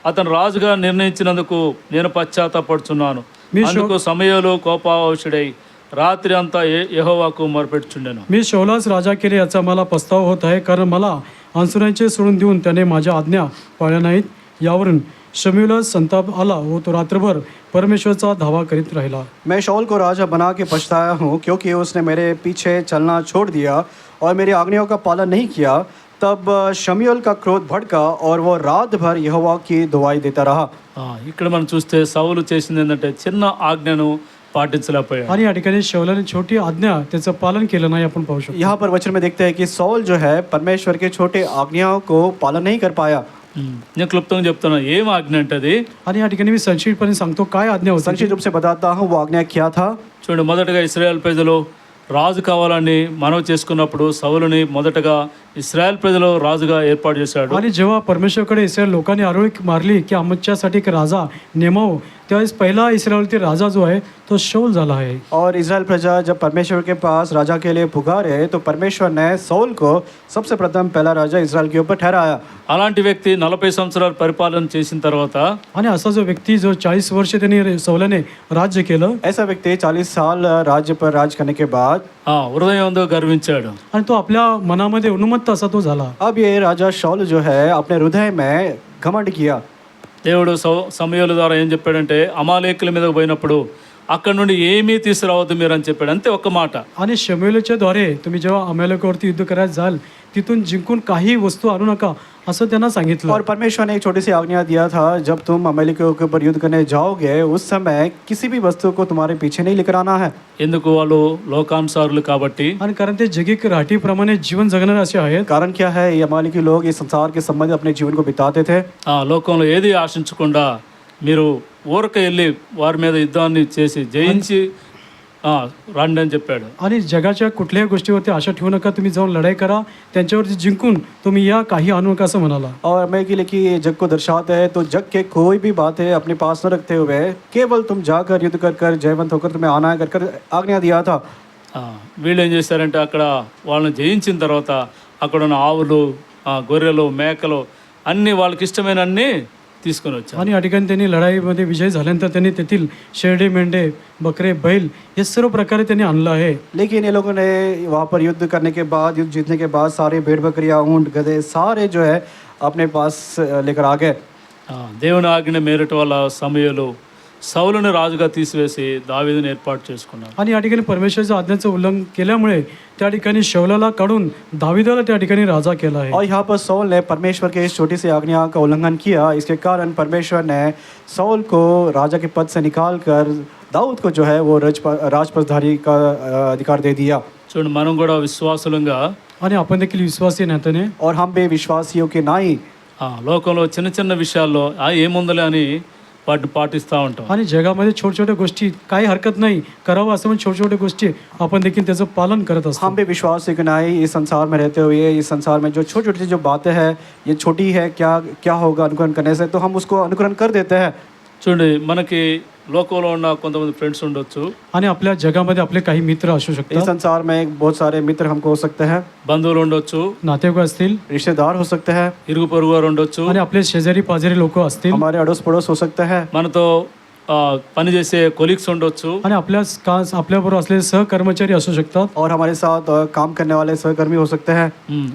అతను రాజుగా నిర్ణయించినందుకు నేను పశ్చాత్తాపడుచున్నాను. అందుకు సమయంలో కోపావశుడై రాత్రి అంతా యెహోవాకు మొరపెట్టుచుండెను. मी शौलास राजा केले याचा मला पस्ताव होत आहे, कारण मला अनुसरणाचे सोडून देऊन त्याने माझ्या आज्ञा पाळल्या नाहीत. यावरून शमूएलला संताप आला व तो रात्रभर परमेश्वरचा धावा करीत राहिला. मैं शाऊल को राजा बना के पछताया हूँ, क्योंकि उसने मेरे पीछे चलना छोड़ दिया और मेरी आज्ञाओं का पालन नहीं किया. तब शमूएल का क्रोध भड़का और वो रात भर यहोवा की दुआई देता रहा. ఇక్కడ మనం చూస్తే సౌలు చేసింది ఏంటంటే చిన్న ఆజ్ఞను పాటించలేకపోయాడు. आणि या ठिकाणी शौलाने छोटी आज्ञा त्याचं पालन केलं नाही आपण पाहू शकतो. यहाँ पर वचन में देखते हैं कि सौल जो है परमेश्वर के छोटे आज्ञाओं को पालन नहीं कर पाया. నేను క్లుప్తంగా చెప్తున్నా ఏం ఆజ్ఞ అంటే అది. आणि या ठिकाणी मी संक्षिप्तपणे सांगतो काय आज्ञा होती. संक्षिप्त रूप से बताता हूँ वो आज्ञा क्या था. చూడండి, మొదటగా ఇశ్రాయేల్ ప్రజలు రాజు కావాలని మనవి చేసుకున్నప్పుడు సౌలుని మొదటగా ఇశ్రాయేల్ ప్రజలు రాజుగా ఏర్పాటు చేశాడు. आणि जेव्हा परमेश्वरकडे इस्रायल लोकांनी आरोळी मारली की आमच्यासाठी एक राजा नेमावं, त्यावेळेस पहिला इस्रायलतील राजा जो आहे तो शौल झाला आहे. और इज़राइल प्रजा जब परमेश्वर के पास राजा के लिए पुकारे तो परमेश्वर ने सौल को सबसे प्रथम पहला राजा इज़राइल के ऊपर ठहराया. అలాంటి వ్యక్తి 40 సంవత్సరాలు పరిపాలన చేసిన తర్వాత आणि असा जो व्यक्ती जो 40 वर्ष त्यांनी सौलाने राज्य केलं, ऐसा व्यक्ति 40 साल राज्य पर राज करने के बाद హృదయం గర్వించాడు. आणि तो आपल्या मनामध्ये उन्मत्त असा तो झाला. अब ये राजा शाऊल जो है अपने हृदय में घमंड किया. దేవుడు సమూయేలు ద్వారా ఏం చెప్పాడంటే అమాలేకుల మీదకు పోయినప్పుడు అక్కడ నుండి ఏమీ తీసుకురావద్దు మీరు అని చెప్పాడు. అంతే ఒక్క మాట. आणि शमूएलच्या द्वारे तुम्ही जेव्हा अमालेकावरती युद्ध करायला जाल तिथून जिंकून काही वस्तू आणू नका असं त्यांना सांगितलं. और परमेश्वर ने एक छोटी सी आज्ञा दिया था, जब तुम अमेरिका के ऊपर युद्ध करने जाओगे उस समय किसी भी वस्तु को तुम्हारे पीछे नहीं लेकर आना है. ఎందుకు వాళ్ళు లోకానుసారులు కాబట్టి. आणि कारण ते जगिक राठीप्रमाणे जीवन जगणारे असे आहेत. कारण क्या है, ये अमालेकी लोग इस संसार के संबंध अपने जीवन को बिताते थे. లోకంలో ఏది ఆశించకుండా మీరు ఊరక వెళ్ళి వారి మీద యుద్ధాన్ని చేసి జయించి రండి అని చెప్పాడు. आणि जगाच्या कुठल्याही गोष्टीवरती आशा ठेवू नका, तुम्ही जाऊन लढाई करा, त्यांच्यावरती जिंकून तुम्ही या, काही आणू नका असं म्हणाला. और अमेरिकी लिखी ये जग को दर्शाते हैं, तो जग के कोई भी बातें अपने पास न रखते हुए केवल तुम जाकर युद्ध कर कर जयवंत होकर तुम्हें आना है कर आज्ञा दिया था. వీళ్ళు ఏం చేశారంటే అక్కడ వాళ్ళని జయించిన తర్వాత అక్కడ ఉన్న ఆవులు గొర్రెలు మేకలు అన్నీ వాళ్ళకి ఇష్టమైన అన్నీ తీసుకొని వచ్చారు. आणि या ठिकाणी त्यांनी लढाईमध्ये विजय झाल्यानंतर त्यांनी तेथील शेरडे मेंढे बकरे बैल हे सर्व प्रकारे त्यांनी आणलं आहे. लेकिन ये लोगों ने वहाँ पर युद्ध करने के बाद, युद्ध जीतने के बाद सारे भेड़ बकरियाँ ऊँट गधे सारे जो है अपने पास लेकर आ गए. దేవుని ఆజ్ఞ మేరట వల్ల సమూయేలు సౌలుని రాజుగా తీసివేసి దావీదుని ఏర్పాటు చేసుకున్నాడు. आणि या ठिकाणी परमेश्वराच्या आज्ञेचं उल्लंघन केल्यामुळे त्या ठिकाणी शौलाला काढून दाविदाला त्या ठिकाणी राजा केला आहे. और यहाँ पर सौल ने परमेश्वर के इस छोटी सी आज्ञा का उल्लंघन किया. इसके कारण परमेश्वर ने सौल को राजा के पद से निकाल कर दाऊद को जो है वो राजपदधारी का अधिकार दे दिया. చూడండి, మనం కూడా విశ్వాసులంగా आणि आपण देखील विश्वासी नात्याने और हम भी विश्वासियों के नाई లోకంలో చిన్న చిన్న విషయాల్లో ఏముందలే అని వాటిని పాటిస్తూ ఉంటాం. आणि जगामध्ये छोट्या छोट्या गोष्टी काही हरकत नाही करावं असं पण छोट्या छोट्या गोष्टी आपण देखील त्याचं पालन करत असतो. हम भी विश्वासियों के नाई इस संसार में रहते हुए इस संसार में जो छोटी छोटी जो बातें हैं ये छोटी है, क्या क्या होगा अनुकरण करने से, तो हम उसको अनुकरण कर देते हैं. చూడండి, మనకి లోకంలో ఉన్న కొంతమంది ఫ్రెండ్స్ ఉండొచ్చు, आणि आपल्या जगामध्ये आपले काही मित्र असू इस शकतात, संसार में बहुत सारे मित्र हमको हो सकते हैं, బంధువులు ఉండొచ్చు, नातेवाईक असतील, रिश्तेदार हो सकते हैं, ఇరుగు పొరుగు వారు ఉండొచ్చు, आणि आपले शेजारी पाजारी लोक असतील, हमारे अड़ोस पड़ोस हो सकते हैं, మనతో పనిచేసే కొలీగ్స్ ఉండొచ్చు, आणि आपल्याबरोबर असलेले सहकर्मचारी असू शकतात, और हमारे साथ काम करने वाले सहकर्मी हो सकते हैं.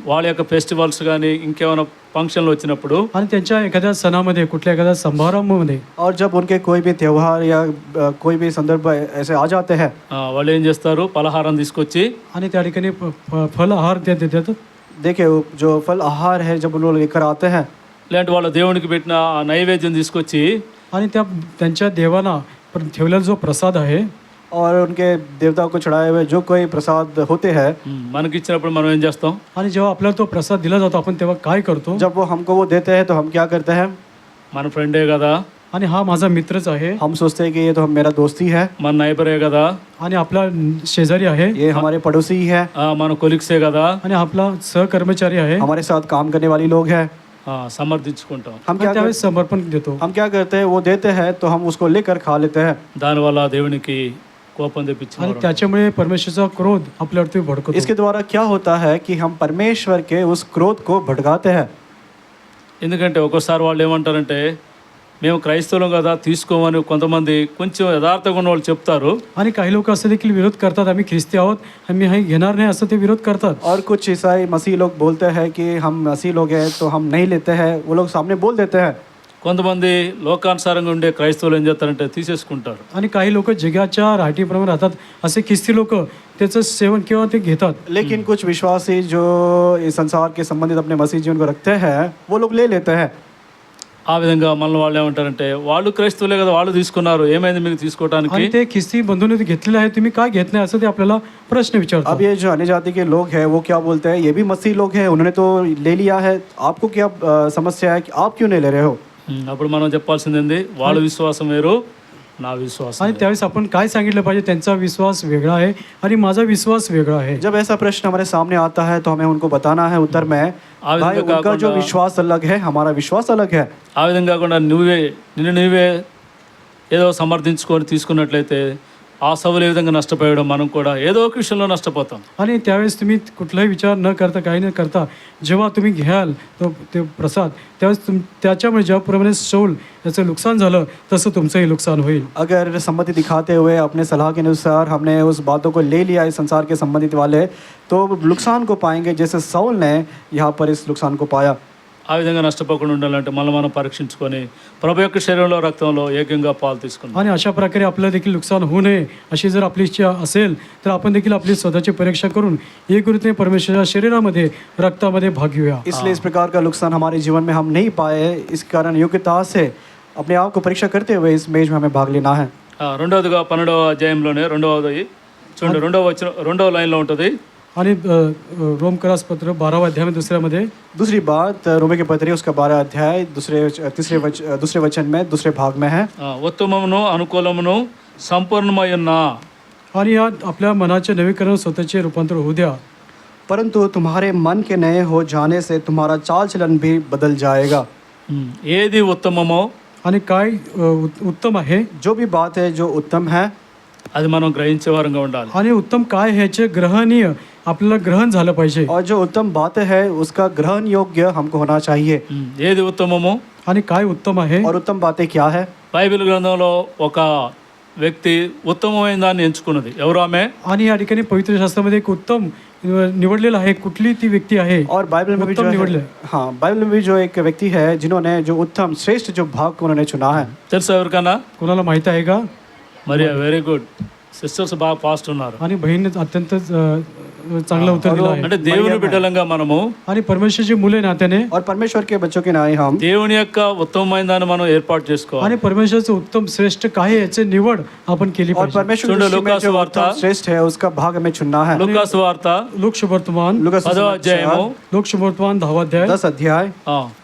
వాళ్ళ యొక్క ఫెస్టివల్స్ కానీ ఇంకేమైనా ఫంక్షన్లు వచ్చినప్పుడు आणि त्यांच्या एखाद्या सणामध्ये कुठल्या एखाद्या समारंभामध्ये और जब उनके कोई भी त्यौहार या कोई भी संदर्भ ऐसे आ जाते हैं, వాళ్ళు ఏం చేస్తారు, పలహారం తీసుకొచ్చి आणि त्या ठिकाणी फल आहार ते देतात. देखिए जो फल आहार है जब उन लोग लेकर आते हैं, లేదంటే వాళ్ళ దేవునికి పెట్టిన ఆ నైవేద్యం తీసుకొచ్చి आणि त्यांच्या देवाला ठेवलेला जो प्रसाद आहे और उनके देवताओं को चढ़ाए हुए जो कोई प्रसाद होते हैं, మనకి ఇచ్చినప్పుడు మనం ఏం చేస్తాం, आणि जेव्हा आपल्याला तो प्रसाद दिला जातो आपण तेव्हा काय करतो, जब वो हमको वो देते हैं तो हम क्या करते हैं, మన ఫ్రెండే కదా, आणि हा माझा मित्रच आहे, हम सोचते हैं कि ये तो मेरा दोस्ती है, మన నైబరే కదా, आणि आपला शेजारी आहे, ये हमारे पड़ोसी ही है, మన కొలీగ్సే కదా, आणि आपला सहकर्मचारी आहे, हमारे साथ काम करने वाली लोग हैं, సమర్థించుకుంటాం. हम आणि क्या त्यावेळेस समर्पण देतो. हम क्या करते हैं, वो देते हैं तो हम उसको लेकर खा लेते हैं. దానివల్ల దేవునికి కోపం आणि తెప్పించిన त्याच्यामुळे परमेश्वराचा क्रोध आपल्यावरती भडकतो. इसके द्वारा क्या होता है कि हम परमेश्वर के उस क्रोध को भड़काते हैं. ఎందుకంటే ఒక్కోసారి వాళ్ళు ఏమంటారంటే మేము క్రైస్తవులం కదా తీసుకోమని కొంతమంది కొంచెం యథార్థంగా ఉన్న వాళ్ళు చెప్తారు. आणि काही लोक असे देखील विरोध करतात, आम्ही ख्रिस्ती आहोत, आम्ही हे घेणार नाही असं ते विरोध करतात. और कुछ ईसाई मसीह लोग बोलते हैं कि हम मसीह लोग हैं तो हम नहीं लेते हैं, वो लोग सामने बोल देते हैं. కొంతమంది లోకానుసారంగా ఉండే క్రైస్తవులు ఏం చేస్తారంటే తీసేసుకుంటారు. आणि काही लोक जगाच्या राहटीप्रमाणे राहतात, असे ख्रिस्ती लोक त्याचं सेवन किंवा ते घेतात. लेकिन कुछ विश्वासी जो इस संसार के संबंधित अपने मसीह जीवन को रखते हैं, वो लोग ले लेते हैं. ఆ విధంగా మనల్ని వాళ్ళు ఏమంటారంటే వాళ్ళు క్రైస్తవులే కదా వాళ్ళు తీసుకున్నారు ఏమైంది మీకు తీసుకోవడానికి. आणि ते ख्रिस्ती बंधूंनी घेतलेले आहे, तुम्ही काय घेत नाही असं ते आपल्याला प्रश्न विचारतात. अब ये जो अन्य जाति के लोग हैं वो क्या बोलते हैं, ये भी मसीह लोग हैं, उन्होंने तो ले लिया है, आपको क्या समस्या है कि आप क्यों नहीं ले रहे हो. అప్పుడు మనం చెప్పాల్సింది ఏంది, వాళ్ళ విశ్వాసం వేరు నా విశ్వాసం आणि వేరు. त्यावेळेस आपण काय सांगितलं पाहिजे, त्यांचा विश्वास वेगळा आहे आणि माझा विश्वास वेगळा आहे. जब ऐसा प्रश्न हमारे सामने आता है तो हमें उनको बताना है उत्तर में, आवेदन भाई का उनका जो काకుండా- विश्वास अलग है, हमारा विश्वास अलग है. ఆ విధంగా కాకుండా నిన్ను నువ్వే ఏదో సమర్థించుకొని తీసుకున్నట్లయితే ఆ సభలు ఏ విధంగా నష్టపోయడం మనం కూడా ఏదో ఒక విషయంలో నష్టపోతాం. आणि त्यावेळेस तुम्ही कुठलाही विचार न करता काही न करता जेव्हा तुम्ही घ्याल तो ते प्रसाद, त्यावेळेस त्याच्यामुळे ज्याप्रमाणे शौल याचं नुकसान झालं तसं तुमचंही नुकसान होईल. अगर सम्मति दिखाते हुए अपने सलाह के अनुसार हमने उस बातों को ले लिया इस संसार के संबंधित वाले, तो नुकसान को पाएंगे जैसे सौल ने यहाँ पर इस नुकसान को पाया. ఆ విధంగా నష్టపోకుండా ఉండాలంటే మనం పరీక్షించుకొని ప్రభు యొక్క శరీరంలో రక్తంలో ఏకంగా పాలు తీసుకుందాం. आणि अशा प्रकारे आपल्याला देखील नुकसान होऊ नये अशी जर आपली इच्छा असेल तर आपण देखील आपली स्वतःची परीक्षा करून एक रीतीने परमेश्वराच्या शरीरामध्ये रक्तामध्ये भाग घेऊया. इसलिए इस प्रकार का नुकसान हमारे जीवन में हम नहीं पाए, इस कारण योग्यता से अपने आप को परीक्षा करते हुए इस मेज में हमें भाग लेना है. రెండవదిగా 12వ అధ్యాయంలోనే రెండవది చూడండి, రెండవ లైన్లో ఉంటుంది. आणि रोमकरास पत्र 12वा अध्याय दुसऱ्यामध्ये दूसरी बात रोमे के पत्री उसका 12 अध्याय दूसरे वचन में दूसरे भाग में है. ఉత్తమమును అనుకూలమును సంపూర్ణమై ఉన్న आणि या आपल्या मनाचे नवीकरण स्वतःचे रूपांतर होऊ द्या. परंतु तुम्हारे मन के नए हो जाने से तुम्हारा चाल चलन भी बदल जाएगा. ఏది ఉత్తమమో आणि काय उत्तम आहे, जो भी बात है जो उत्तम है, అది మనం గ్రహించే వారంగా ఉండాలి. आणि उत्तम काय ह्याचे ग्रहणीय आपल्याला ग्रहण झालं पाहिजे. और जो उत्तम बातें है उसका ग्रहण योग्य हमको होना चाहिए. ఏది ఉత్తమమో आणि काय उत्तम आहे, और उत्तम बातें क्या है. బైబిల్ గ్రంథంలో ఒక వ్యక్తి ఉత్తమమైన దాన్ని ఎంచుకున్నది. ఎవరు ఆమె? आणि या ठिकाणी पवित्र शास्त्रामध्ये एक उत्तम निवडलेला आहे. कुठली ती व्यक्ती आहे, और बाइबल में भी उत्तम जो निवडले. है, हाँ बाइबल में भी जो एक व्यक्ति है जिन्होंने जो उत्तम श्रेष्ठ जो भाग को उन्होंने चुना है. తెలుసా ఎవరికన్నా? कोणाला माहित आहे का? మరియా. Very good. సిస్టర్స్ బాగా ఫాస్ట్ ఉన్నారు. आणि बहीण अत्यंत चांगलं उत्तर दिलं आहे. అంటే దేవుని బిడ్డలంగా మనము आणि परमेश्वरची मुले नात्याने और परमेश्वर के बच्चों के नाते हम దేవుని యొక్క ఉత్తమమైన దాన్ని మనం ఏర్పాటు చేసుకోవాలి. आणि परमेश्वरचं उत्तम श्रेष्ठ काय आहे याची निवड आपण केली और पाहिजे. परमेश्वर सुनो, की दृष्टि में लूका जो सुवार्ता। उत्तम श्रेष्ठ है उसका भाग हमें चुनना है. లూకా సువార్త लोक शुभवर्तमान लूका 10వ అధ్యాయము 10वा अध्याय 10 अध्याय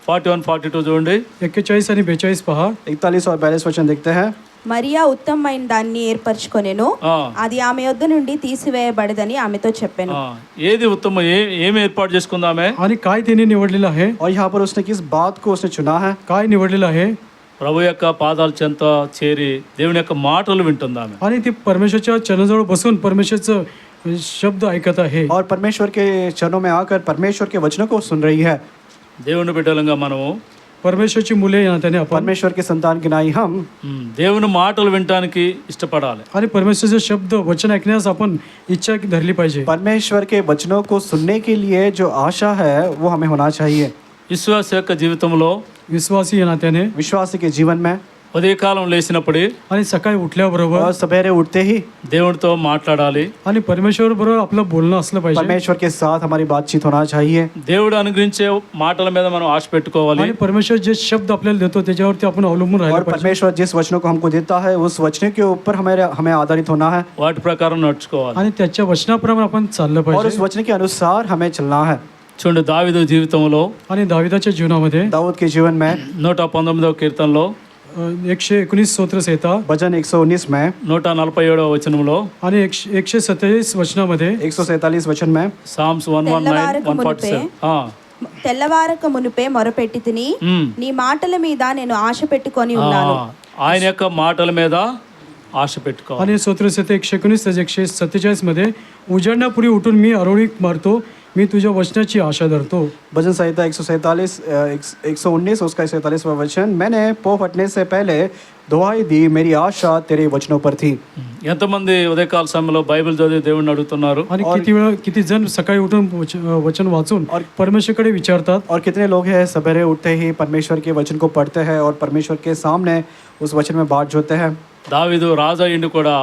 41-42 చూడండి. 41 आणि 42 पहा. 41 और 42 वचन देखते हैं. మరియా ఉత్తమమైన దాన్ని ఏర్పరచుకొనెను, ఆ, అది ఆమె యొద్ద నుండి తీసివేయబడదని ఆమెతో చెప్పాను. ఆ, ఏది ఉత్తమం, ఏమి ఏర్పాటు చేసుకుందామే? आणि काय तिने निवडलेलं आहे, और यहाँ पर उसने किस बात को उसने चुना है. काय निवडलेलं आहे, ప్రభు యొక్క పాదాల చెంత చేరి దేవుని యొక్క మాటలు వింటుందామె. आणि ती परमेश्वरच्या चरणाजवळ बसून परमेश्वरचं शब्द ऐकत आहे. और परमेश्वर के चरणों में आकर परमेश्वर के वचनों को सुन रही है. దేవుని బిడ్డలంగా మనము परमेश्वरची मुले या नात्याने आपण परमेश्वर के संतान के नाई हम దేవుని మాటలు వినటానికి ఇష్టపడాలి. आणि परमेश्वरचे शब्द वचन ऐकण्यास आपण इच्छा धरली पाहिजे. परमेश्वर के वचनों को सुनने के लिए जो आशा है वो हमें होना चाहिए. విశ్వాస యొక్క జీవితంలో विश्वासी या नात्याने विश्वासी के जीवन में ఉదయకాలం లేచినప్పుడు आणि सकाळी उठल्याबरोबर और सवेरे उठते ही దేవునితో మాట్లాడాలి. आणि परमेश्वर बरोबर आपलं बोलणं असलं पाहिजे. परमेश्वर के साथ हमारी बातचीत होना चाहिए. దేవుడు అనుగ్రహించే మాటల మీద మనం ఆశ పెట్టుకోవాలి. आणि परमेश्वर जे शब्द आपल्याला देतो त्याच्यावरती आपण अवलंबून राहिलं और पाहिजे. परमेश्वर जिस वचनों को हमको देता है उस वचनों के ऊपर हमें आधारित होना है. వాటి ప్రకారం నడుచుకోవాలి. आणि त्याच्या वचनाप्रमाणे आपण चाललं और उस पाहिजे. वचन के अनुसार हमें चलना है. చూడండి, దావీదు జీవితంలో आणि दाविदाच्या जीवनामध्ये दाऊद के जीवन में 119వ కీర్తనలో 119 स्तोत्र संहिता भजन 119 में 147వ వచనంలో आणि 127 वचनामध्ये 147 वचन में సామ్స్ 119 147 తెల్లవారక మునిపే మొరపెట్టి తిని మ్మ్. నీ మాటల మీద నేను ఆశ పెట్టుకొని ఉన్నాను. ఆయన యొక్క మాటల మీద ఆశ పెట్టుకోవాలి. आणि स्तोत्रसहिता 119 त्याच्या 147 मध्ये उजाडण्यापूर्वी उठून मी आरोळी मारतो, मी तुझ्या वचनाची आशा धरतो. भजन संहिता 119 उसका 47वां वचन, मैंने पो फटने से पहले दुहाई दी, मेरी आशा तेरे वचनों पर थी. ఎంతమంది ఉదయకాల సమయంలో బైబిల్ చదివి దేవుడిని అడుగుతున్నారు? आणि किती जण सकाळी उठून वचन वाचून परमेश्वरकडे विचारतात. और कितने लोग हैं सवेरे उठते ही परमेश्वर के वचन को पढ़ते हैं और परमेश्वर के सामने उस वचन में बाट जोते हैं. దావీదు రాజు అయ్యిండు కూడా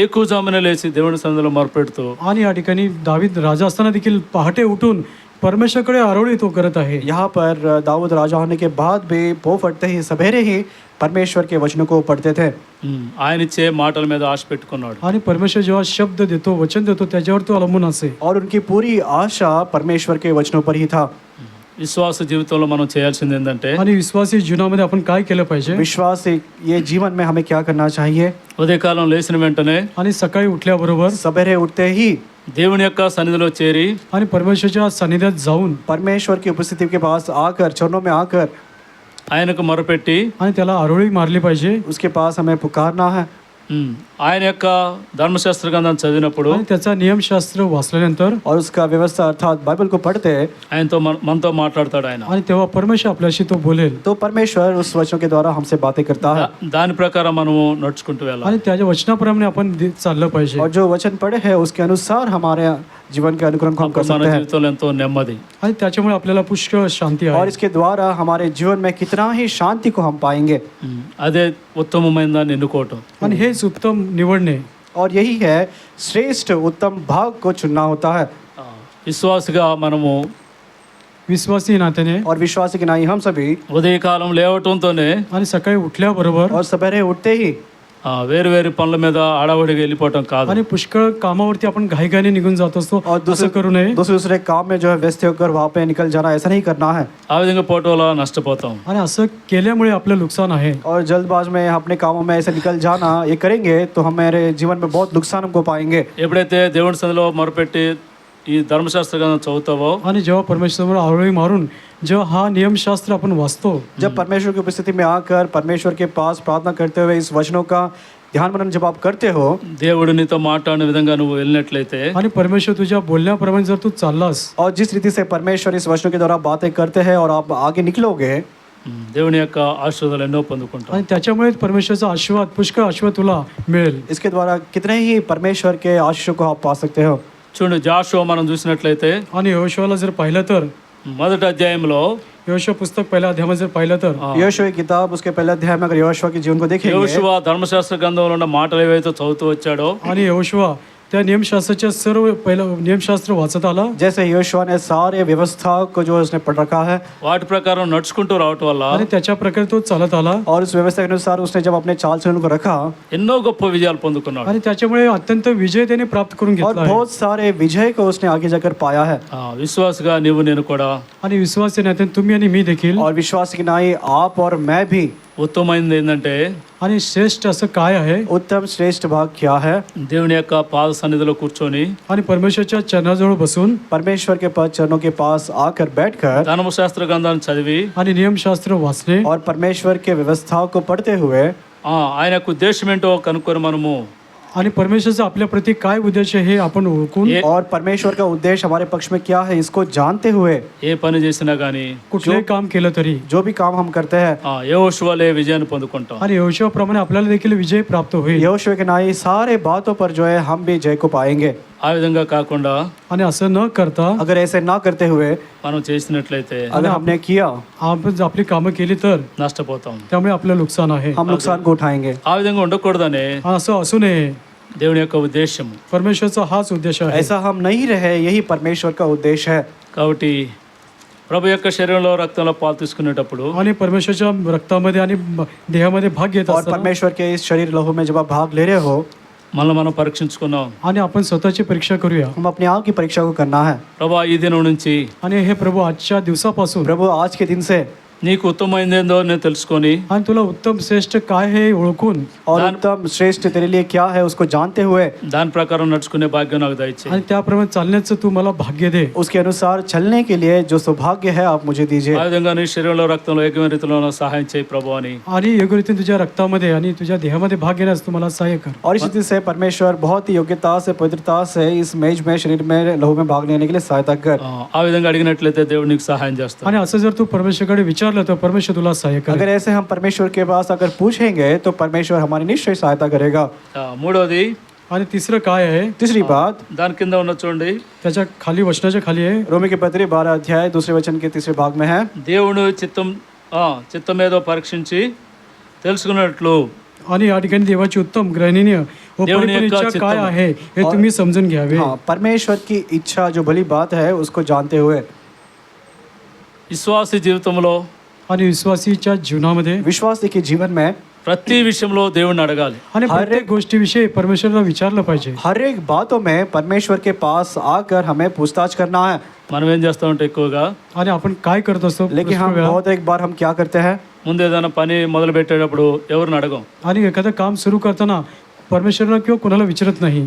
ఏకూజామున లేచి దేవుని సన్నిధిలో మొరపెడుతూ आणि या ठिकाणी दावीद राजा असताना देखील पहाटे उठून परमेश्वरकडे आरोळी तो करत आहे. यहाँ पर दाऊद राजा होने के बाद भी पो फटते ही सवेरे ही परमेश्वर के वचनों को पढ़ते थे. ఆయన ఇచ్చే మాటల మీద ఆశ పెట్టుకున్నాడు. आणि परमेश्वर जेव्हा शब्द देतो, वचन देतो, त्याच्यावर तो अवलंबून असे. और उनकी पूरी आशा परमेश्वर के वचनों पर ही था. విశ్వాస జీవితంలో మనం చేయాల్సింది ఏంటంటే आणि विश्वासी जीवनामध्ये आपण काय केलं पाहिजे? विश्वास ये जीवन में हमें क्या करना चाहिए? ఉదయకాలం లేచిన వెంటనే आणि सकाळी उठल्याबरोबर सवेरे उठते ही దేవుని యొక్క సన్నిధిలో చేరి आणि परमेश्वरच्या सानिध्यात जाऊन परमेश्वर की उपस्थिति के पास आकर, चरणों में आकर ఆయనకు మొరపెట్టి आणि त्याला आरोळी मारली पाहिजे. उसके पास हमें पुकारना है. ఆయన యొక్క ధర్మశాస్త్ర గ్రంథం చదివినప్పుడు आणि त्याचा नियमशास्त्र वाचल्यानंतर और उसका व्यवस्था अर्थात बाइबल को पढ़ते ఆయనతో మనతో మాట్లాడతాడు ఆయన. आणि तेव्हा परमेश्वर आपल्याशी तो बोलेल. तो परमेश्वर उस वचनों के द्वारा हमसे बातें करता है. దాని ప్రకారం మనము నడుచుకుంటూ వెళ్ళాలి. आणि त्याच्या वचनाप्रमाणे आपण चाललं पाहिजे. और जो वचन पढ़े हैं उसके अनुसार हमारे जीवन के अनुक्रम को हम कर అప్పుడు మన सकते हैं. జీవితంలో ఎంతో నెమ్మది. आणि त्याच्यामुळे आपल्याला पुष्कळ शांती और आहे. इसके द्वारा हमारे जीवन में कितना ही शांति को हम पाएंगे. అదే ఉత్తమమైన దాన్ని ఎన్నుకోవటం. आणि हेच उत्तम निवडणे. और यही है श्रेष्ठ उत्तम भाग को चुनना होता है. విశ్వాసగా మనము विश्वासी नात्याने और विश्वासी के नाई हम सभी ఉదయకాలం లేవటంతోనే आणि सकाळी उठल्याबरोबर और सवेरे उठते ही వేరు వేరు పనుల మీద ఆడవడిగా వెళ్ళిపోవటం కాదు. आणि पुष्कळ कामावरती आपण घाईघाईने निघून जात असतो. और असं करू नये. दूसरे काम में जो है व्यस्त होकर वहाँ पे निकल जाना, ऐसा नहीं करना है. ఆ విధంగా పోవటం వల్ల నష్టపోతాం. आणि असं केल्यामुळे आपलं नुकसान आहे. और जल्दबाज में अपने कामों में ऐसे निकल जाना, ये करेंगे तो हमारे जीवन में बहुत नुकसान हमको पाएंगे. ఎప్పుడైతే దేవుని సన్నిధిలో మొరపెట్టి ఈ ధర్మశాస్త్ర గ్రంథం చదువుతావో आणि जेव्हा परमेश्वरावर आरोळी मारून जेव्हा हा नियमशास्त्र आपण वाचतो, जब परमेश्वर की उपस्थिति में आकर परमेश्वर के पास प्रार्थना करते हुए इस वचनों का ध्यान मनन जब आप करते हो, దేవుడు నీతో మాట్లాడిన విధంగా నువ్వు వెళ్ళినట్లయితే आणि परमेश्वर तुझ्या बोलण्याप्रमाणे जर तू चाललास और जिस रीति से परमेश्वर इस वचनों के द्वारा बातें करते हैं और आप आगे निकलोगे, దేవుని యొక్క ఆశీర్వాదాలు ఎన్నో పొందుకుంటాం. आणि त्याच्यामुळे परमेश्वरचा आशीर्वाद, पुष्कळ आशीर्वाद तुला मिळेल. इसके द्वारा कितने ही परमेश्वर के आशीषों को आप पा सकते हो. చూడండి జాషువా మనం చూసినట్లయితే आणि यहोशुआला जर पाहिलं तर, మొదటి అధ్యాయంలో यहोशुआ पुस्तक पहिल्या अध्यायामध्ये जर पाहिलं तर, यहोशुआ की किताब उसके पहले अध्याय में अगर यहोशुआ के जीवन को देखेंगे, యోషువ ధర్మశాస్త్ర గ్రంథంలో ఉన్న మాటలు ఏవైతే చదువుతూ వచ్చాడో आणि यहोशुआ त्या नियमशास्त्राच्या सर्व पहिलं नियमशास्त्र वाचत आला. जैसे यहोशुआ ने सारे व्यवस्था को जो उसने पढ़ रखा है వాటి ప్రకారం నడుచుకుంటూ రావటం వల్ల आणि त्याच्या प्रकारे तो चालत आला. और उस व्यवस्था के अनुसार उसने जब अपने चाल चलन को रखा ఎన్నో గొప్ప విజయాలు పొందుకున్నాడు. आणि त्याच्यामुळे अत्यंत विजय त्याने प्राप्त करून और घेतला आहे. बहुत सारे विजय को उसने आगे जाकर पाया है. విశ్వాసగా నీవు నేను కూడా आणि विश्वासी नात्याने तुम्ही आणि मी देखील, और विश्वास की नाई आप और मैं भी, ఉత్తమమైనది ఏంటంటే आणि श्रेष्ठ असं काय आहे, उत्तम श्रेष्ठ भाग क्या है? దేవుని యొక్క పాద సన్నిధిలో కూర్చొని आणि परमेश्वरच्या चरणाजवळ बसून परमेश्वर के पद चरणों के पास आकर बैठकर ధర్మశాస్త్ర గ్రంథాన్ని చదివి आणि नियमशास्त्र वाचणे और परमेश्वर के व्यवस्थाओं को पढ़ते हुए ఆయన యొక్క ఉద్దేశం ఏంటో కనుక్కొని మనము आणि परमेश्वरचा आपल्या प्रति काय उद्देश आहे हे आपण ओळखून, और परमेश्वर का उद्देश्य हमारे पक्ष में क्या है इसको जानते हुए ఏ పని చేసినా కానీ कुठलंही काम केलं तरी जो भी काम हम करते हैं, యెహోషువలే విజయాన్ని పొందుకుంటాం. आणि यहोशुआप्रमाणे आपल्याला देखील विजय प्राप्त होईल. यहोशुआ के नाई सारे बातों पर जो है हम भी जय को पाएंगे. ఆ విధంగా కాకుండా आणि असं न करता अगर ऐसे ना करते हुए మనం చేసినట్లయితే अगर हमने किया, आपण आपली कामं केली तर నష్టపోతాం. त्यामुळे आपलं नुकसान आहे. हम नुकसान को उठाएंगे. ఆ విధంగా ఉండకూడదనే असं असू नये. దేవుని యొక్క ఉద్దేశం. परमेश्वरचा हाच उद्देश आहे. ऐसा हम नहीं रहे, यही परमेश्वर का उद्देश्य है. కాబట్టి ప్రభు యొక్క శరీరంలో రక్తంలో పాలు తీసుకునేటప్పుడు आणि परमेश्वरच्या रक्तामध्ये आणि देहामध्ये भाग घेत और असताना परमेश्वर के इस शरीर लहू में जब आप भाग ले रहे हो, మనం పరీక్షించుకున్నాం. आणि आपण स्वतःची परीक्षा करूया. हम अपने आप की परीक्षा को करना है. ప్రభా ఈ దినం నుంచి आणि हे प्रभु आजच्या दिवसापासून प्रभु आज के दिन से నీకు ఉత్తమమైనది ఏందో నేను తెలుసుకొని आणि तुला उत्तम श्रेष्ठ काय हे ओळखून और उत्तम श्रेष्ठ तेरे लिए क्या है उसको जानते हुए దాని ప్రకారం నడుచుకునే భాగ్యం నాకు దయచేయి. आणि त्याप्रमाणे चालण्याचं तू मला भाग्य दे. उसके अनुसार चलने के लिए जो सौभाग्य है आप मुझे दीजिए. ఆ విధంగా నీ శరీరంలో రక్తంలో ఏకమైన రీతిలో సహాయం చేయి ప్రభు అని आणि योग्य रीतीने तुझ्या रक्तामध्ये आणि तुझ्या देहामध्ये भाग घेण्यास तू मला सहाय्य कर. और इस रीति से परमेश्वर बहुत ही योग्यता से पवित्रता से इस मेज में शरीर में लहू में भाग लेने के लिए सहायता कर. ఆ విధంగా అడిగినట్లయితే దేవుడు నీకు సహాయం చేస్తాడు. आणि असं जर तू परमेश्वरकडे विचारलं तर परमेश्वर तुला सहाय्य अगर करेल. ऐसे हम परमेश्वर के पास अगर पूछेंगे तो परमेश्वर हमारी निश्चय सहायता करेगा. మూడోది आणि तिसरं काय आहे तीसरी बात దాని కింద ఉన్న చూడండి, त्याच्या खाली वचनाच्या खाली आहे रोमी के पत्री 12 अध्याय दूसरे वचन के तीसरे भाग में है. దేవుడు చిత్తం ఏదో పరీక్షించి తెలుసుకున్నట్లు आणि या ठिकाणी देवाची उत्तम ग्रहणीय व देवनी परिपूर्ण एका इच्छा काय चित्तम. आहे हे तुम्ही समजून घ्यावे. हाँ, परमेश्वर की इच्छा जो भली बात है उसको जानते हुए విశ్వాస జీవితంలో आणि विश्वासीच्या जीवनामध्ये विश्वास के जीवन में ప్రతి విషయంలో దేవుడిని అడగాలి. आणि प्रत्येक गोष्टीविषयी परमेश्वराला विचारलं पाहिजे. हर एक बातों में परमेश्वर के पास आकर हमें पूछताछ करना है. మనం ఏం చేస్తామంటే ఎక్కువగా आणि आपण काय करत असतो लेकिन हम पुष्कळ वेळा? बहुत एक बार हम क्या करते हैं, ముందు ఏదైనా పని మొదలు పెట్టేటప్పుడు ఎవరిని అడగం. आणि एखादं काम सुरू करताना परमेश्वराला किंवा कोणाला विचारत नाही.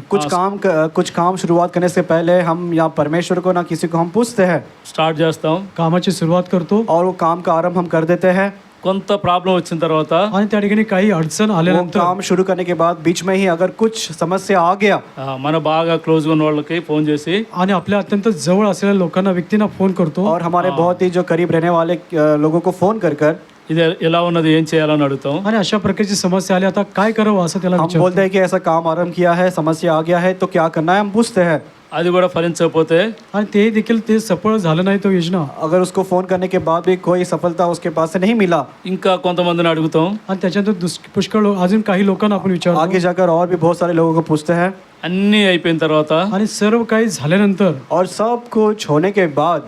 कुछ काम शुरुआत करने से पहले हम या परमेश्वर को ना किसी को हम पूछते हैं స్టార్ట్ చేస్తాం, कामाची सुरुवात करतो और वो काम का आरंभ हम कर देते हैं. కొంత ప్రాబ్లం వచ్చిన తర్వాత आणि त्या ठिकाणी काही अडचण वो आल्यानंतर काम शुरू करने के बाद बीच में ही अगर कुछ समस्या आ गया మన బాగా క్లోజ్గా ఉన్న వాళ్ళకి ఫోన్ చేసి आणि आपल्या अत्यंत जवळ असलेल्या लोकांना व्यक्तींना फोन करतो और हमारे बहुत ही जो करीब रहने वाले लोगों को फोन कर कर ఇది ఎలా ఉన్నది ఏం చేయాలని అడుగుతాం. आणि अशा प्रकारची समस्या आली आता काय करावं असं त्याला हम विचारतो. बोलते हैं कि ऐसा काम आरंभ किया है, समस्या आ गया है तो क्या करना है, हम पूछते हैं. అది కూడా ఫలించకపోతే आणि ते देखील ते सफळ झालं नाही तो योजना. अगर उसको फोन करने के बाद भी कोई सफलता उसके पास से नहीं मिला, ఇంకా కొంతమందిని అడుగుతాం. आणि त्याच्यानंतर पुष्कळ अजून काही लोकांना आपण विचारतो. आगे जाकर और भी बहुत सारे लोगों को पूछते हैं. అన్నీ అయిపోయిన తర్వాత आणि सर्व काही झाल्यानंतर और सब कुछ होने के बाद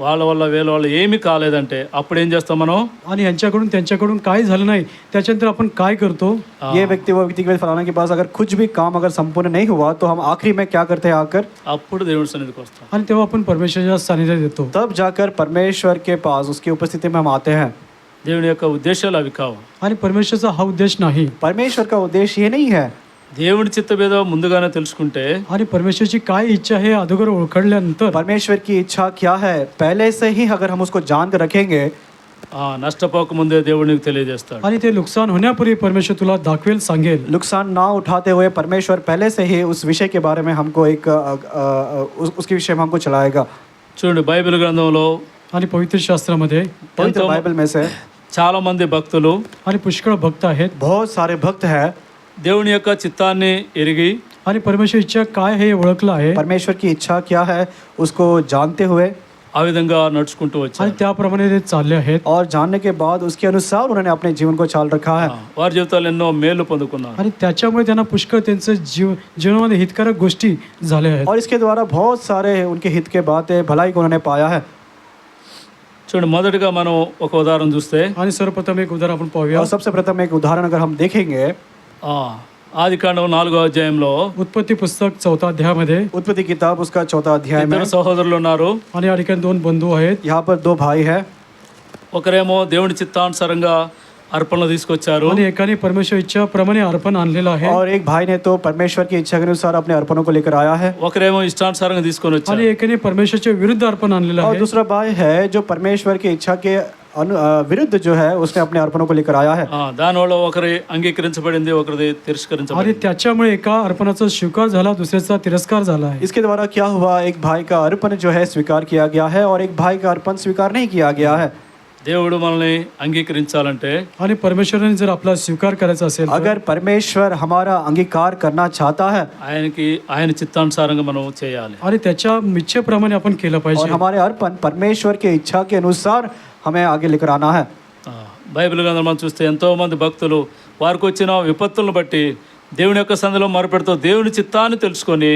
వాళ్ళ వల్ల వీళ్ళ వల్ల ఏమీ కాలేదంటే అప్పుడు ఏం చేస్తాం మనం? आणि यांच्याकडून त्यांच्याकडून काय झालं नाही त्याच्यानंतर आपण काय करतो. ये व्यक्ति वो व्यक्ति के फलाना के पास अगर कुछ भी काम अगर संपूर्ण नहीं हुआ तो हम आखिरी में क्या करते हैं, आकर అప్పుడు దేవుడి సన్నిధికి వస్తాం. आणि तेव्हा आपण परमेश्वराच्या सानिध्यात येतो. तब जाकर परमेश्वर के पास उसकी उपस्थिति में हम आते हैं. దేవుని యొక్క ఉద్దేశాలు అవి కావు. आणि परमेश्वराचा हा उद्देश नाही. परमेश्वर का उद्देश्य ये नहीं है. దేవుడి చిత్తమేదో ముందుగానే తెలుసుకుంటే आणि परमेश्वरची काय इच्छा हे अगोदर ओळखल्यानंतर परमेश्वर की इच्छा क्या है पहले से ही अगर हम उसको जान कर रखेंगे నష్టపోకముందే దేవుడు నీకు తెలియజేస్తాడు. आणि ते नुकसान होण्यापूर्वी परमेश्वर तुला दाखवेल सांगेल. नुकसान ना उठाते हुए परमेश्वर पहले से ही उस विषय के बारे में हमको एक उसके विषय में हमको चलाएगा. చూడండి బైబిల్ గ్రంథంలో आणि पवित्र शास्त्रामध्ये पवित्र बाइबल में से చాలా మంది భక్తులు आणि पुष्कळ भक्त आहेत. बहुत सारे भक्त हैं. దేవుని యొక్క చిత్తాన్ని ఎరిగి आणि परमेश्वर इच्छा काय हे ओळखलं आहे. परमेश्वर की इच्छा क्या है उसको जानते हुए ఆ విధంగా నడుచుకుంటూ आणि వచ్చారు. त्याप्रमाणे ते चालले आहेत. और जानने के बाद उसके अनुसार उन्होंने अपने जीवन को चाल रखा है. వారి జీవితాలు ఎన్నో మేలు పొందుకున్నారు. आणि त्याच्यामुळे त्यांना पुष्कळ त्यांचं जीवनामध्ये हितकारक गोष्टी झाल्या आहेत. और इसके द्वारा बहुत सारे उनके हित के बातें भलाई को उन्होंने पाया है. చూడండి మొదటిగా మనం ఒక ఉదాహరణ చూస్తే आणि सर्वप्रथम एक उदाहरण आपण पाहूया. और सबसे प्रथम एक उदाहरण अगर हम देखेंगे ఆది కాండం 4వ అధ్యాయంలో उत्पत्ती पुस्तक 4 अध्यायामध्ये उत्पत्ति किताब उसका 4 अध्याय में ఇద్దరు సహోదరులు ఉన్నారు. आणि या ठिकाणी 2 बंधू आहेत. यहाँ पर 2 भाई है. ఒకరేమో దేవుని చిత్తానుసారంగా అర్పణలు తీసుకొచ్చారు. आणि एकाने परमेश्वर इच्छा प्रमाणे अर्पण आणलेलं आहे. और एक भाई ने तो परमेश्वर की इच्छा के अनुसार अपने अर्पणों को लेकर आया है. ఒకరేమో ఇష్టానుసారంగా తీసుకొని వచ్చారు. आणि एकाने परमेश्वरच्या विरुद्ध अर्पण आणलेलं और आहे. दूसरा भाई है जो परमेश्वर की इच्छा के विरुद्ध जो है उसने अपने अर्पणों को लेकर आया है. దానివల్ల ఒకరి అంగీకరించబడింది, ఒకరిది आणि తిరస్కరించబడింది. त्याच्यामुळे एका अर्पणाचा स्वीकार झाला, दुसऱ्याचा तिरस्कार झाला आहे. इसके द्वारा क्या हुआ, एक भाई का अर्पण जो है स्वीकार किया गया है और एक भाई का अर्पण स्वीकार नहीं किया गया है. దేవుడు మనల్ని అంగీకరించాలంటే आणि परमेश्वराने जर आपला स्वीकार करायचा असेल तर अगर परमेश्वर हमारा अंगीकार करना चाहता है ఆయన చిత్తానుసారంగా మనం చేయాలి. आणि त्याच्या इच्छेप्रमाणे आपण केलं और पाहिजे. हमारे अर्पण परमेश्वर के इच्छा के अनुसार हमें आगे लेकर आना है. బైబిల్ గ్రంథం మనం చూస్తే ఎంతో మంది భక్తులు వారికి వచ్చిన విపత్తులను బట్టి దేవుని యొక్క సంధిలో మొరపెడుతూ దేవుని చిత్తాన్ని తెలుసుకొని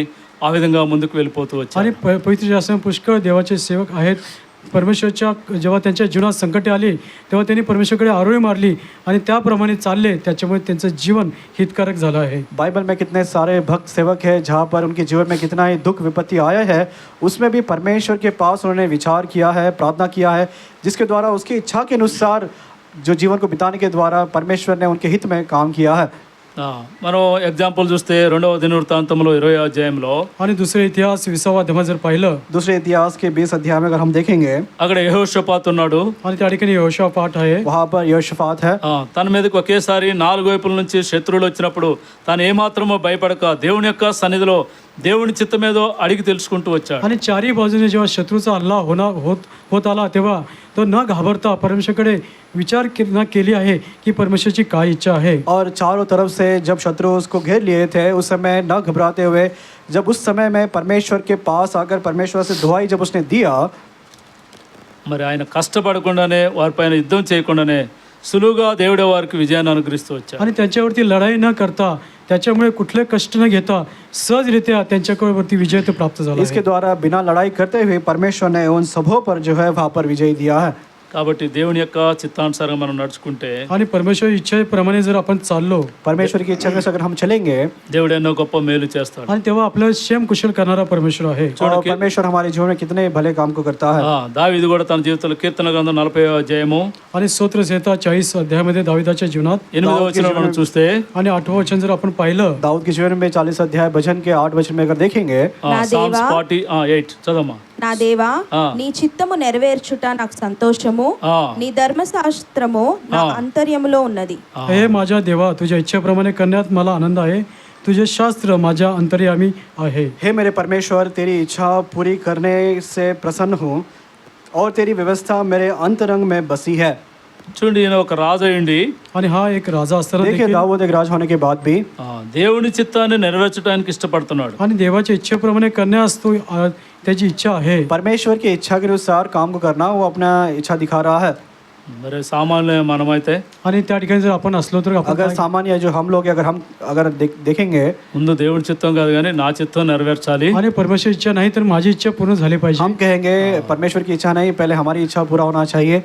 ఆ విధంగా ముందుకు వెళ్ళిపోతూ వచ్చారు. आणि पवित्र शास्त्रात पुष्कळ देवाचे सेवक आहेत. परमेश्वरच्या जेव्हा त्यांच्या जीवनात संकटे आली तेव्हा त्यांनी परमेश्वरकडे आरोळी मारली आणि त्याप्रमाणे चालले, त्याच्यामुळे त्यांचं जीवन हितकारक झालं आहे. बाइबल में कितने सारे भक्त सेवक हैं जहाँ पर उनके जीवन में कितना ही दुख विपत्ति आया है, उसमें भी परमेश्वर के पास उन्होंने विचार किया है, प्रार्थना किया है, जिसके द्वारा उसकी इच्छा के अनुसार जो जीवन को बिताने के द्वारा परमेश्वर ने उनके हित में काम किया है. మనం ఎగ్జాంపుల్ చూస్తే 2వ దినవృత్తాంతంలో 20వ అధ్యాయంలో आणि दुसरे इतिहास 20वा अध्याय जर पाहिलं दूसरे इतिहास के 20 अध्याय में अगर हम देखेंगे, అక్కడ యెహోషాపాతు ఉన్నాడు. आणि त्या ठिकाणी यहोशापाट आहे. वहाँ पर यहोशापात है. తన మీదకి ఒకేసారి 4 వైపుల నుంచి శత్రువులు వచ్చినప్పుడు తాను ఏమాత్రమో భయపడక దేవుని యొక్క సన్నిధిలో దేవుని చిత్తమేదో అడిగి తెలుసుకుంటూ వచ్చాడు. आणि चारही बाजूने जेव्हा शत्रूचा हल्ला होत आला तेव्हा तो न घाबरता परमेश्वरकडे विचार केली आहे की परमेश्वरची काय इच्छा आहे. और चारों तरफ से जब शत्रु उसको घेर लिए थे, उस समय न घबराते हुए जब उस समय में परमेश्वर के पास आकर परमेश्वर से दुआई जब उसने दिया, మరి ఆయన కష్టపడకుండానే వారిపైన యుద్ధం చేయకుండానే సులువుగా దేవుడే వారికి విజయాన్ని అనుగ్రహిస్తూ వచ్చాడు. आणि त्यांच्यावरती लढाई न करता त्याच्यामुळे कुठले कष्ट न घेता सहजरित्या त्यांच्यावरती विजय तो प्राप्त झाला इसके आहे. द्वारा बिना लड़ाई करते हुए परमेश्वर ने उन सबों पर जो है वहाँ पर विजय दिया है. కాబట్టి దేవుని యొక్క చిత్తానుసారంగా మనం నడుచుకుంటే आणि परमेश्वर इच्छेप्रमाणे जर आपण चाललो, परमेश्वर की इच्छा के अगर हम चलेंगे, దేవుడు ఎన్నో గొప్ప మేలు చేస్తాడు. आणि तेव्हा आपलं क्षेम कुशल करणारा परमेश्वर आहे. और परमेश्वर हमारे जीवन में कितने भले काम को करता है. దావీదు కూడా తన జీవితంలో కీర్తన గ్రంథం 40వ అధ్యాయము आणि स्तोत्र संहिता 40 अध्यायामध्ये दाविदाच्या जीवनात 8వ వచనం మనం చూస్తే, आणि 8वं वचन जर आपण पाहिलं, दाऊद के जीवन में 40 अध्याय भजन के 8 वचन में अगर देखेंगे, సామ్స్ 48 చదవమ్మా. నా దేవా నీ చిత్తము నెరవేర్చుట నాకు సంతోషము, నీ ధర్మశాస్త్రము నా అంతర్యములో ఉన్నది. हे माझ्या देवा, तुझ्या इच्छेप्रमाणे करण्यात मला आनंद आहे. तुझे शास्त्र माझ्या अंतर्यामी आहे. हे मेरे परमेश्वर, तेरी इच्छा पूरी करने से प्रसन्न हूँ और तेरी व्यवस्था मेरे अंतरंग में बसी है. చూడండి, ఈయన ఒక రాజు అయ్యండి आणि हा एक राजा असताना देखिए, देखील दाऊद एक राज होने के बाद भी దేవుని చిత్తాన్ని నెరవేర్చడానికి ఇష్టపడుతున్నాడు. आणि देवाच्या इच्छेप्रमाणे करण्यास तो त्याची इच्छा आहे. परमेश्वर की इच्छा के अनुसार काम को करना, वो अपना इच्छा दिखा रहा है. మరి సామాన్య మనమైతే आणि त्या ठिकाणी जर आपण असलो तर आपण अगर सामान्य जो हम लोग अगर देखेंगे, ముందు దేవుని చిత్తం కాదు కానీ నా చిత్తం నెరవేర్చాలి. आणि परमेश्वर इच्छा नाही तर माझी इच्छा पूर्ण झाली पाहिजे. हम कहेंगे परमेश्वर की इच्छा नहीं, पहले हमारी इच्छा पूरा होना चाहिए.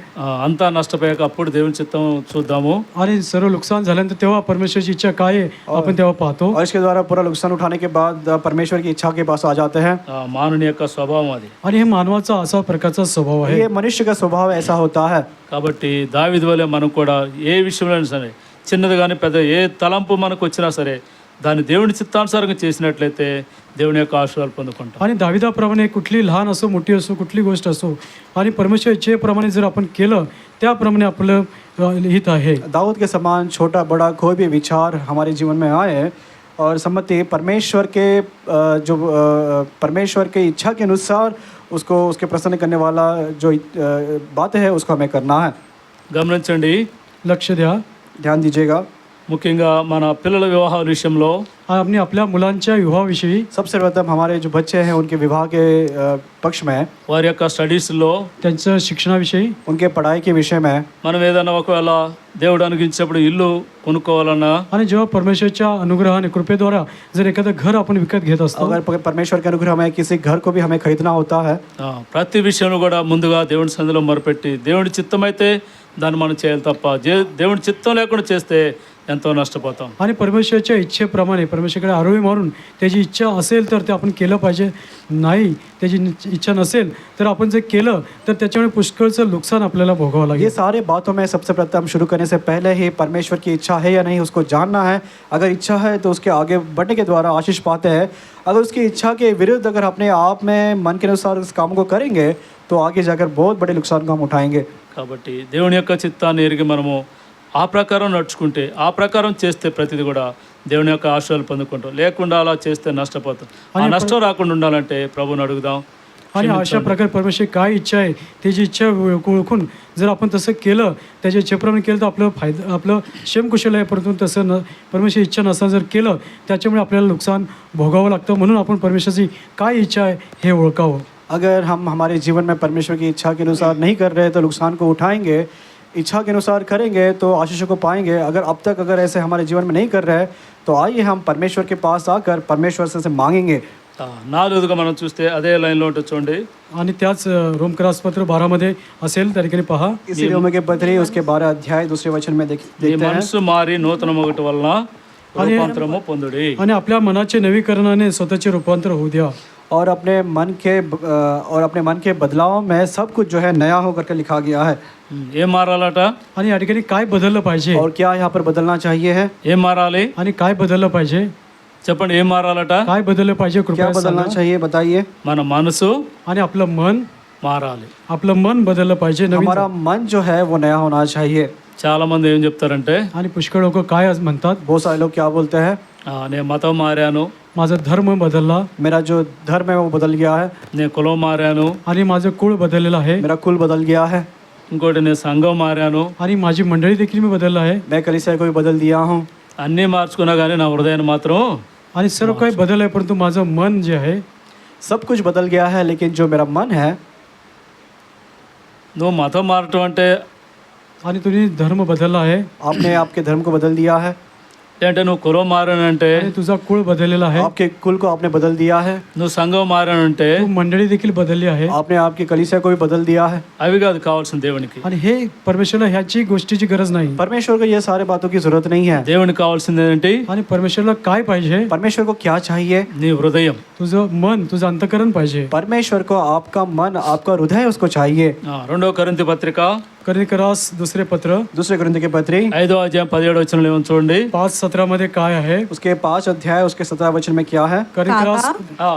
అంతా నష్టపోయాక అప్పుడు దేవుని చిత్తం చూద్దాము. आणि सर्व नुकसान झाल्यानंतर तेव्हा परमेश्वरची इच्छा काय आहे आपण तेव्हा पाहतो. और इसके द्वारा पूरा नुकसान उठाने के बाद परमेश्वर की इच्छा के पास आ जाते हैं. మానవుని యొక్క స్వభావం అది. आणि हे मानवाचा असा प्रकारचा स्वभाव आहे. ये मनुष्य का स्वभाव ऐसा होता है. కాబట్టి దావీదు వలె మనం కూడా ఏ విషయంలో సరే, చిన్నది కానీ పెద్ద ఏ తలంపు మనకు వచ్చినా సరే దాన్ని దేవుని చిత్తానుసారంగా చేసినట్లయితే దేవుని యొక్క ఆశీర్వాదాలు పొందుకుంటాం. आणि दाविदाप्रमाणे कुठली लहान असो मोठी असो कुठली गोष्ट असो आणि परमेश्वर इच्छेप्रमाणे जर आपण केलं त्याप्रमाणे आपलं हित आहे. दाऊद के समान छोटा बड़ा कोई भी विचार हमारे जीवन में आए और सम्मति परमेश्वर के इच्छा के अनुसार उसको उसके प्रसन्न करने वाला जो बात है उसको हमें करना है. గమనించండి, लक्ष द्या. ध्यान दीजिएगा. ముఖ్యంగా మన పిల్లల వివాహాల విషయంలో आणि आपल्या मुलांच्या विवाहाविषयी सबसे प्रथम हमारे जो बच्चे हैं उनके विवाह के पक्ष में, వారి యొక్క స్టడీస్లో त्यांच्या शिक्षणाविषयी, उनके पढ़ाई के विषय में, మనం ఏదైనా ఒకవేళ దేవుడు అనుగ్రహించినప్పుడు ఇల్లు కొనుక్కోవాలన్నా, आणि जेव्हा परमेश्वरच्या अनुग्रहाने कृपेद्वारा जर एखादं घर आपण विकत घेत असतो, अगर परमेश्वर के अनुग्रह में किसी घर को भी हमें खरीदना होता है, ప్రతి విషయంలో కూడా ముందుగా దేవుని సన్నిధిలో మొరపెట్టి దేవుని చిత్తం అయితే దాన్ని మనం చేయాలి తప్ప దేవుని చిత్తం లేకుండా చేస్తే ఎంతో నష్టపోతాం. आणि परमेश्वरच्या इच्छेप्रमाणे परमेश्वरकडे आरोळी मारून त्याची इच्छा असेल तर ते आपण केलं पाहिजे. नाही त्याची इच्छा नसेल तर आपण जर केलं तर त्याच्यामुळे पुष्कळचं नुकसान आपल्याला भोगावं ये लागेल. सारे बातों में सबसे प्रथम शुरू करने से पहले ही परमेश्वर की इच्छा है या नहीं उसको जानना है. अगर इच्छा है तो उसके आगे बढ़ने के द्वारा आशीष पाते हैं. अगर उसकी इच्छा के विरुद्ध अगर अपने आप में मन के अनुसार उस काम को करेंगे तो आगे जाकर बहुत बड़े नुकसान को हम उठाएंगे. కాబట్టి దేవుని యొక్క చిత్తాన్ని ఎరిగి మనము ఆ ప్రకారం నడుచుకుంటే, ఆ ప్రకారం చేస్తే ప్రతిదీ కూడా దేవుని యొక్క ఆశీర్వాదాలు పొందుకుంటాం. లేకుండా అలా చేస్తే నష్టపోతాం. ఆ నష్టం రాకుండా ఉండాలంటే ప్రభువుని అడుగుదాం. आणि अशा प्रकारे परमेश्वर काय इच्छा आहे त्याची इच्छा ओळखून जर आपण तसं केलं, त्याच्या इच्छेप्रमाणे केलं तर आपलं क्षेमकुशल आहे. परंतु तसं परमेश्वर इच्छा नसताना जर केलं त्याच्यामुळे आपल्याला नुकसान भोगावं लागतं. म्हणून आपण परमेश्वराची काय इच्छा आहे हे ओळखावं. अगर हम हमारे जीवन में परमेश्वर की इच्छा के अनुसार नहीं कर रहे तो नुकसान को उठाएंगे. इच्छा के अनुसार करेंगे तो आशीषों को पाएंगे. अगर ऐसे हमारे जीवन में नहीं कर रहे तो आइए हम परमेश्वर के पास आकर परमेश्वर से मांगेंगे నాలుగుగా మనం చూస్తే అదే లైన్లో ఉంటుంది చూడండి. आणि त्याच रोमकरासपत्र 12 मध्ये असेल त्या ठिकाणी पहा. इसी रोम के पत्री उसके 12 अध्याय दूसरे वचन में మీ देखते हैं మనసు మారి నూతన ఒకటి వలన రూపాంతరము పొందుడి. आणि आपल्या मनाचे नवीकरणाने स्वतःचे रूपांतर होऊ द्या. और अपने मन के बदलाव में सब कुछ जो है नया होकर के लिखा गया है. ఏం మారాలట? आणि या ठिकाणी काय बदललं पाहिजे और क्या यहाँ पर बदलना चाहिए है? ఏం మారాలి आणि काय बदललं पाहिजे, చెప్పండి. ఏం మారాలట? काय बदललं पाहिजे क्या कृपया बदलना सांगा. चाहिए बताइए. మన మనసు आणि आपलं मन बदललं पाहिजे. नवीन हमारा मन जो है वो नया होना चाहिए. చాలా మంది ఏం చెప్తారంటే आणि पुष्कळ लोक काय आज म्हणतात, बहुत सारे लोग क्या बोलते हैं, నేను మతం మారాను, माझा धर्म बदलला मेरा जो धर्म है वो बदल गया है, నేను కులం మారాను, आणि माझं कुळ बदललेलं आहे, मेरा कुल बदल गया है, ఇంకోటి నేను సంఘం మారాను, आणि माझी मंडळी देखील मी बदललं आहे. मैं कलीसिया को भी बदल दिया हूँ. అన్నీ మార్చుకున్నా కానీ నా హృదయాన్ని మాత్రం आणि सर्व काही बदल आहे, परंतु माझं मन जे आहे सब कुछ बदल गया है. लेकिन जो मेरा मन है, నువ్వు మతం మారటం అంటే आणि तुम्ही धर्म बदलला आहे, आपने आपके धर्म को बदल दिया है, అంటే నువ్వు కులం మారానంటే, आणि तुझा कुळ बदललेला आहे, आपके कुल को आपने बदल दिया है, నువ్వు సంఘం మారానంటే तू मंडळी देखील बदलली आहे. आपने आपकी कलीसिया को भी बदल दिया है. అవి కాదు కావాల్సిన దేవునికి. आणि हे परमेश्वरला ह्याची गोष्टीची गरज नाही. परमेश्वर को ये सारे बातों की जरूरत नहीं है. దేవునికి కావాల్సింది ఏంటి? आणि परमेश्वरला काय पाहिजे, परमेश्वर को क्या चाहिए? నీ హృదయం. तुझं मन, तुझं अंतकरण पाहिजे. परमेश्वर को आपका मन, आपका हृदय उसको चाहिए. 2 కొరింథీ పత్రిక करिकरास दुसरे पत्र दूसरे ग्रंथ के पत्री 5వ అధ్యాయం 17వ వచనంలో ఏమో చూడండి. 5:17 मध्ये काय आहे, उसके 5 अध्याय उसके 17 वचन में क्या है? करिकरास ఆ,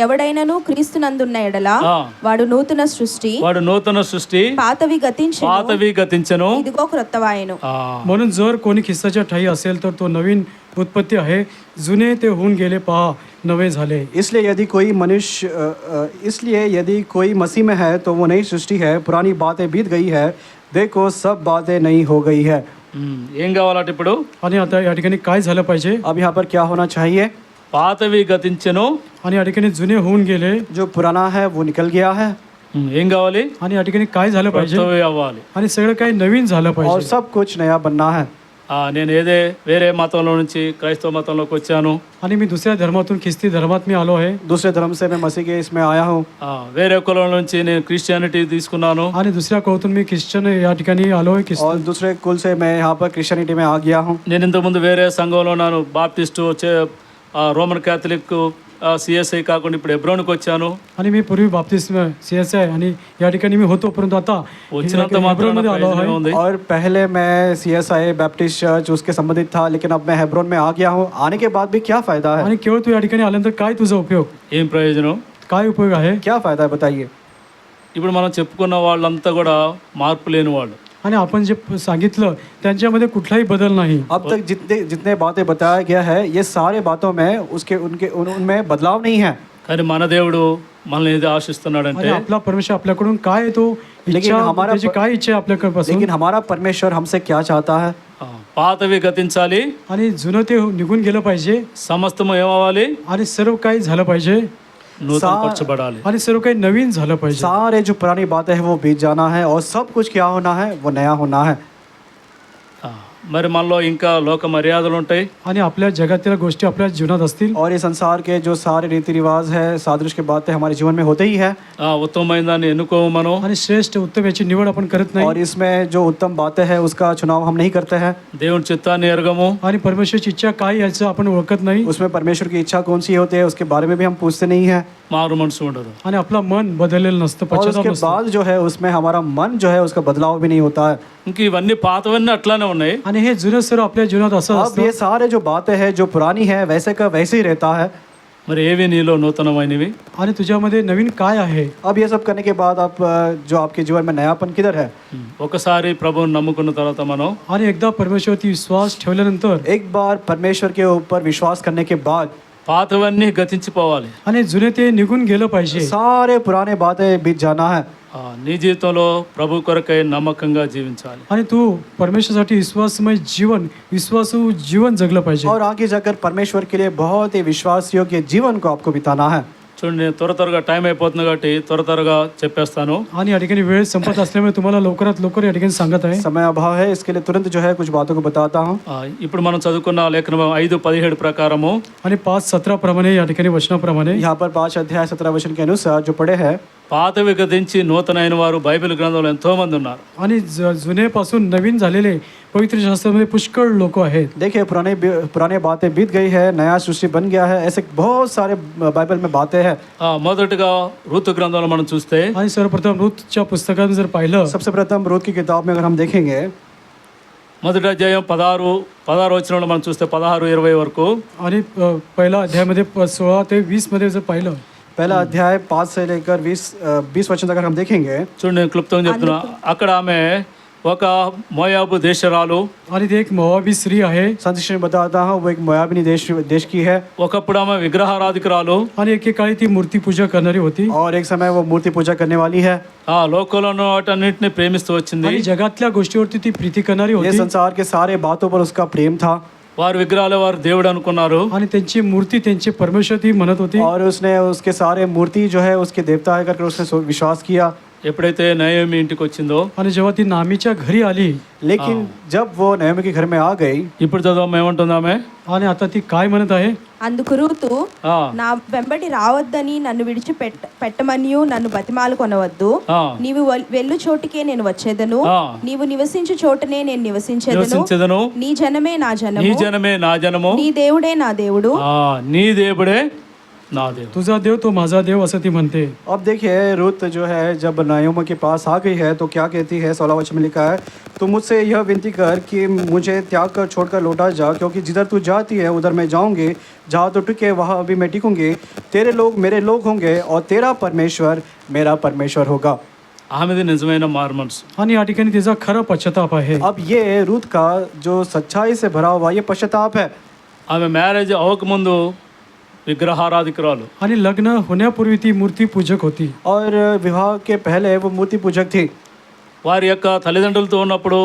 ఎవడైనను క్రీస్తునందున్న ఎడల ఆ. వాడు నూతన సృష్టి, వాడు నూతన సృష్టి, పాతవి గతించెను, పాతవి గతించను. ఇదిగో క్రొత్తవాయెను. म्हणून जर कोणी ख्रिस्ताच्या ठाई असेल तर तो नवीन उत्पत्ती आहे, जुने ते होऊन गेले, पहा नवे झाले. इसलिए यदि कोई मसीह में है तो वो नई सृष्टि है, पुरानी बातें बीत गई है, देखो सब बातें नई हो गई है. ఏం కావాలట ఇప్పుడు? आणि आता या ठिकाणी काय झालं पाहिजे, अब यहाँ पर क्या होना चाहिए? పాతవి గతించను. आणि या ठिकाणी जुने होऊन गेले, जो पुराना है वो निकल गया है, ఏం కావాలి? आणि या ठिकाणी काय झालं पाहिजे, కొత్తవి అవ్వాలి. आणि सगळं काही नवीन झालं और पाहिजे. सब कुछ नया बनना है. నేను వేరే మతంలో నుంచి క్రైస్తవ మతంలోకి వచ్చాను, आणि मी दुसऱ्या धर्मातून ख्रिस्ती धर्मात मी आलो आहे, दूसरे धर्म से मैं मसीह के इसमें आया हूँ, వేరే కులం నుంచి నేను క్రిస్టియానిటీ తీసుకున్నాను, आणि दुसऱ्या कुळातून मी ख्रिश्चन या ठिकाणी आलो आहे. और दूसरे कुल से मैं यहाँ पर क्रिश्चियनिटी में आ गया हूँ. నేను ఇంతకుముందు వేరే సంఘంలో ఉన్నాను, బాప్టిస్టు, రోమన్ క్యాథలిక్, సిఎస్ఐ కాకుండా ఇప్పుడు ఎబ్రోన్కి వచ్చాను. आणि मी पूर्वी बाप्तिस्म CSI आणि या ठिकाणी मी होतो, परंतु आता వచ్చినంత మాత్రాన हेब्रोनमध्ये आलो ప్రయోజనం आहे. ఉంది. और पहले मैं CSI बैप्टिस्ट चर्च उसके संबंधित था, लेकिन अब मैं हेब्रोन में आ गया हूँ. आने के बाद भी क्या फायदा है? आणि केवळ तू या ठिकाणी आल्यानंतर काय तुझा उपयोग, ఏం ప్రయోజనం? काय उपयोग आहे. क्या फायदा है बताइए? ఇప్పుడు మనం చెప్పుకున్న వాళ్ళంతా కూడా మార్పు లేని వాళ్ళు. आणि आपण जे सांगितलं त्यांच्यामध्ये कुठलाही बदल नाही. अब तक जितने बातें बताया गया है, ये सारे बातों में उनमें बदलाव नहीं है. కానీ మన దేవుడు మనల్ని ఏది ఆశిస్తున్నాడంటే, आणि आपला परमेश्वर आपल्याकडून काय तो लेकिन इच्छा, हमारा त्याची काय इच्छा आहे आपल्याकडपासून, लेकिन हमारा परमेश्वर हमसे क्या चाहता है? పాతవి గతించాలి, आणि जुनं ते निघून गेलं पाहिजे, సమస్తము ఏమవ్వాలి? आणि सर्व काही झालं पाहिजे, నూతనపరచబడాలి. आणि सर्व काही नवीन झालं पाहिजे. सारे जो पुरानी बातें हैं वो बीत जाना है, और सब कुछ क्या होना है? वो नया होना है. మరి మనలో ఇంకా లోక మర్యాదలు ఉంటాయి, आणि आपल्या जगातील गोष्टी आपल्या जीवनात असतील, और ये संसार के जो सारे रीति रिवाज है, सादृश्य के बातें हमारे जीवन में होते ही है. ఉత్తమమైన దాన్ని ఎన్నుకోము మనం. आणि श्रेष्ठ उत्तम याची निवड आपण करत नाही, और इसमें जो उत्तम बातें हैं उसका चुनाव हम नहीं करते हैं. దేవుని చిత్తాన్ని ఎరగము, आणि परमेश्वरची इच्छा काय याचं आपण ओळखत नाही, उसमें परमेश्वर की इच्छा कौन सी होती है उसके बारे में भी हम पूछते नहीं है. మారు మనసు ఉండదు. आणि आपला मन बदललेलं नसतं, और पश्चाताप उसके नसतो. बाद जो है उसमें हमारा मन जो है उसका बदलाव भी नहीं होता है. ఇంక ఇవన్నీ పాతవన్నీ అట్లానే ఉన్నాయి. आणि हे जुनं सर्व आपल्या जीवनात असं अब असतं. ये सारे जो बातें हैं जो पुरानी है वैसे का वैसे ही रहता है. మరి ఏవి నీలో నూతనమైనవి? आणि तुझ्यामध्ये नवीन काय आहे. अब ये सब करने के बाद आप जो आपके जीवन में नयापन किधर है? ఒకసారి ప్రభువుని నమ్ముకున్న తర్వాత మనం आणि एकदा परमेश्वरती विश्वास ठेवल्यानंतर, एक बार परमेश्वर के ऊपर विश्वास करने के बाद పాతవన్నీ గతించిపోవాలి. आणि जुने ते निघून गेलं पाहिजे, सारे पुराने बातें बीत जाना है. నీ జీవితంలో ప్రభు కొరకై నమ్మకంగా జీవించాలి. आणि तू परमेश्वरासाठी विश्वासमय विश्वासू जीवन जगलं पाहिजे. और आगे जाकर परमेश्वर के लिए बहुत ही विश्वास योग्य जीवन को आपको बिताना है. చూడండి నేను త్వరగా టైం అయిపోతుంది కాబట్టి త్వరగా చెప్పేస్తాను. आणि या ठिकाणी वेळ संपत असल्यामुळे तुम्हाला लवकरात लवकर या ठिकाणी सांगत आहे. समय अभाव है, इसके लिए तुरंत जो है कुछ बातों को बताता हूँ. ఇప్పుడు మనం చదువుకున్న లేఖనం 5:17 ప్రకారము आणि 5:17 प्रमाणे या ठिकाणी वचनाप्रमाणे यहाँ पर 5 अध्याय 17 वचन के अनुसार जो पढ़े हैं, పాతవి గతించి నూతన అయిన వారు బైబిల్ గ్రంథంలో ఎంతో మంది ఉన్నారు. आणि जुनेपासून नवीन झालेले पवित्र शास्त्रामध्ये पुष्कळ लोक आहेत. देखिए पुराने बातें बीत गई है, नया सृष्टि बन गया है, ऐसे बहुत सारे बाइबल में बातें हैं. మొదటగా ఋతు గ్రంథంలో మనం చూస్తే आणि सर्वप्रथम रूथच्या पुस्तकात जर पाहिलं सबसे प्रथम रूत की किताब में अगर हम देखेंगे, మొదటి అధ్యాయం 16 వచనంలో మనం చూస్తే 16-20 వరకు आणि पहिला अध्यायामध्ये 16 ते 20 मध्ये जर पाहिलं, पहला अध्याय 5 से लेकर 20 वचन तक अगर हम देखेंगे, చూడండి నేను క్లుప్తంగా చెప్తున్నా. అక్కడ ఆమె ఒక మోయాబు దేశరాలు. आणि ते एक मोवाबी स्त्री आहे. संदेश में बताता हूँ वो एक मोयाबिनी देश की है. ఒకప్పుడు ఆమె విగ్రహారాధికురాలు. आणि एकेकाळी ती मूर्ती पूजा करणारी होती. और एक समय वो मूर्ति पूजा करने वाली है. లోకంలో వాటన్నిటిని ప్రేమిస్తూ వచ్చింది. आणि जगातल्या गोष्टीवरती ती प्रीती करणारी ये होती. संसार के सारे बातों पर उसका प्रेम था. వారి విగ్రహాలు వారు దేవుడు అనుకున్నారు. आणि त्यांची मूर्ती त्यांचे परमेश्वर ती म्हणत होती. और उसने उसके सारे मूर्ति जो है उसके देवता है करके उसने विश्वास किया. ఎప్పుడైతే నయోమి ఇంటికి వచ్చిందో, आणि जेव्हा ती नामीच्या घरी आली, लेकिन जब वो नयोमी के घर में आ गई, ఇప్పుడు చదవం ఏమంటుంది ఆమె. आणि आता ती काय म्हणत आहे, అందుకు రూతు ఆ, వెంబడి రావద్దని నన్ను విడిచి పెట్టమనియు నన్ను బతిమాలు కొనవద్దు. ఆ, నీవు వెళ్ళు చోటుకే నేను వచ్చేదను, ఆ. నీవు నివసించు చోటనే నేను నివసించేదను. నివసించెదను. నీ జనమే నా నీ జనము, జనమే నా జనము. నీ దేవుడే నా దేవుడు. నీ దేవుడే నా దేవుడు. तुझा देव तो माझा देव असं ती म्हणते. अब देखिए रूत जो है जब नयोमी के पास आ गई है तो क्या कहती है, 16 वचन में लिखा है, तू मुझसे यह विनती कर कि मुझे त्याग कर छोड़कर लौटा जा, क्योंकि जिधर तू जाती है उधर मैं जाऊंगी, जहाँ तू टिके वहाँ अभी मैं टिकूंगी. तेरे लोग मेरे लोग होंगे और तेरा परमेश्वर मेरा परमेश्वर होगा. ఆమెది నిజమైన మారు మనసు. आणि या ठिकाणी तिचा खरा पश्चाताप आहे. अब ये रूत का जो सच्चाई से भरा हुआ ये पश्चाताप है. ఆమె మ్యారేజ్ అవ్వకముందు విగ్రహారాధికురాలు. आणि लग्न होण्यापूर्वी ती मूर्ती पूजक होती. और विवाह के पहले वो मूर्ति पूजक थी. వారి యొక్క తల్లిదండ్రులతో ఉన్నప్పుడు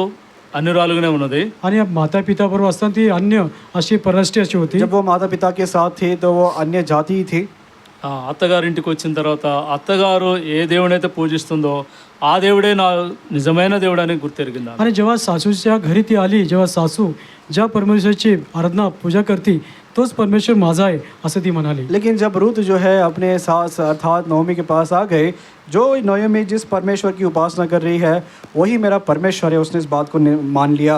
అన్యురాలుగానే ఉన్నది. आणि माता पिता बरोबर असताना ती अन्य अशी परराष्ट्रीय अशी होती. जब वो माता पिता के साथ थी तो वो अन्य जाति ही थी. అత్తగారింటికి వచ్చిన తర్వాత అత్తగారు ఏ దేవుడైతే పూజిస్తుందో ఆ దేవుడే నా నిజమైన దేవుడు అని గుర్తెరిగింది. आणि जेव्हा सासूच्या घरी ती आली, जेव्हा सासू ज्या परमेश्वराची आराधना पूजा करती तोच परमेश्वर माझा आहे असं ती म्हणाली. लेकिन जब रूत जो है अपने सास अर्थात नोमी के पास आ गए, जो नोमी जिस परमेश्वर की उपासना कर रही है वही मेरा परमेश्वर है, उसने इस बात को मान लिया.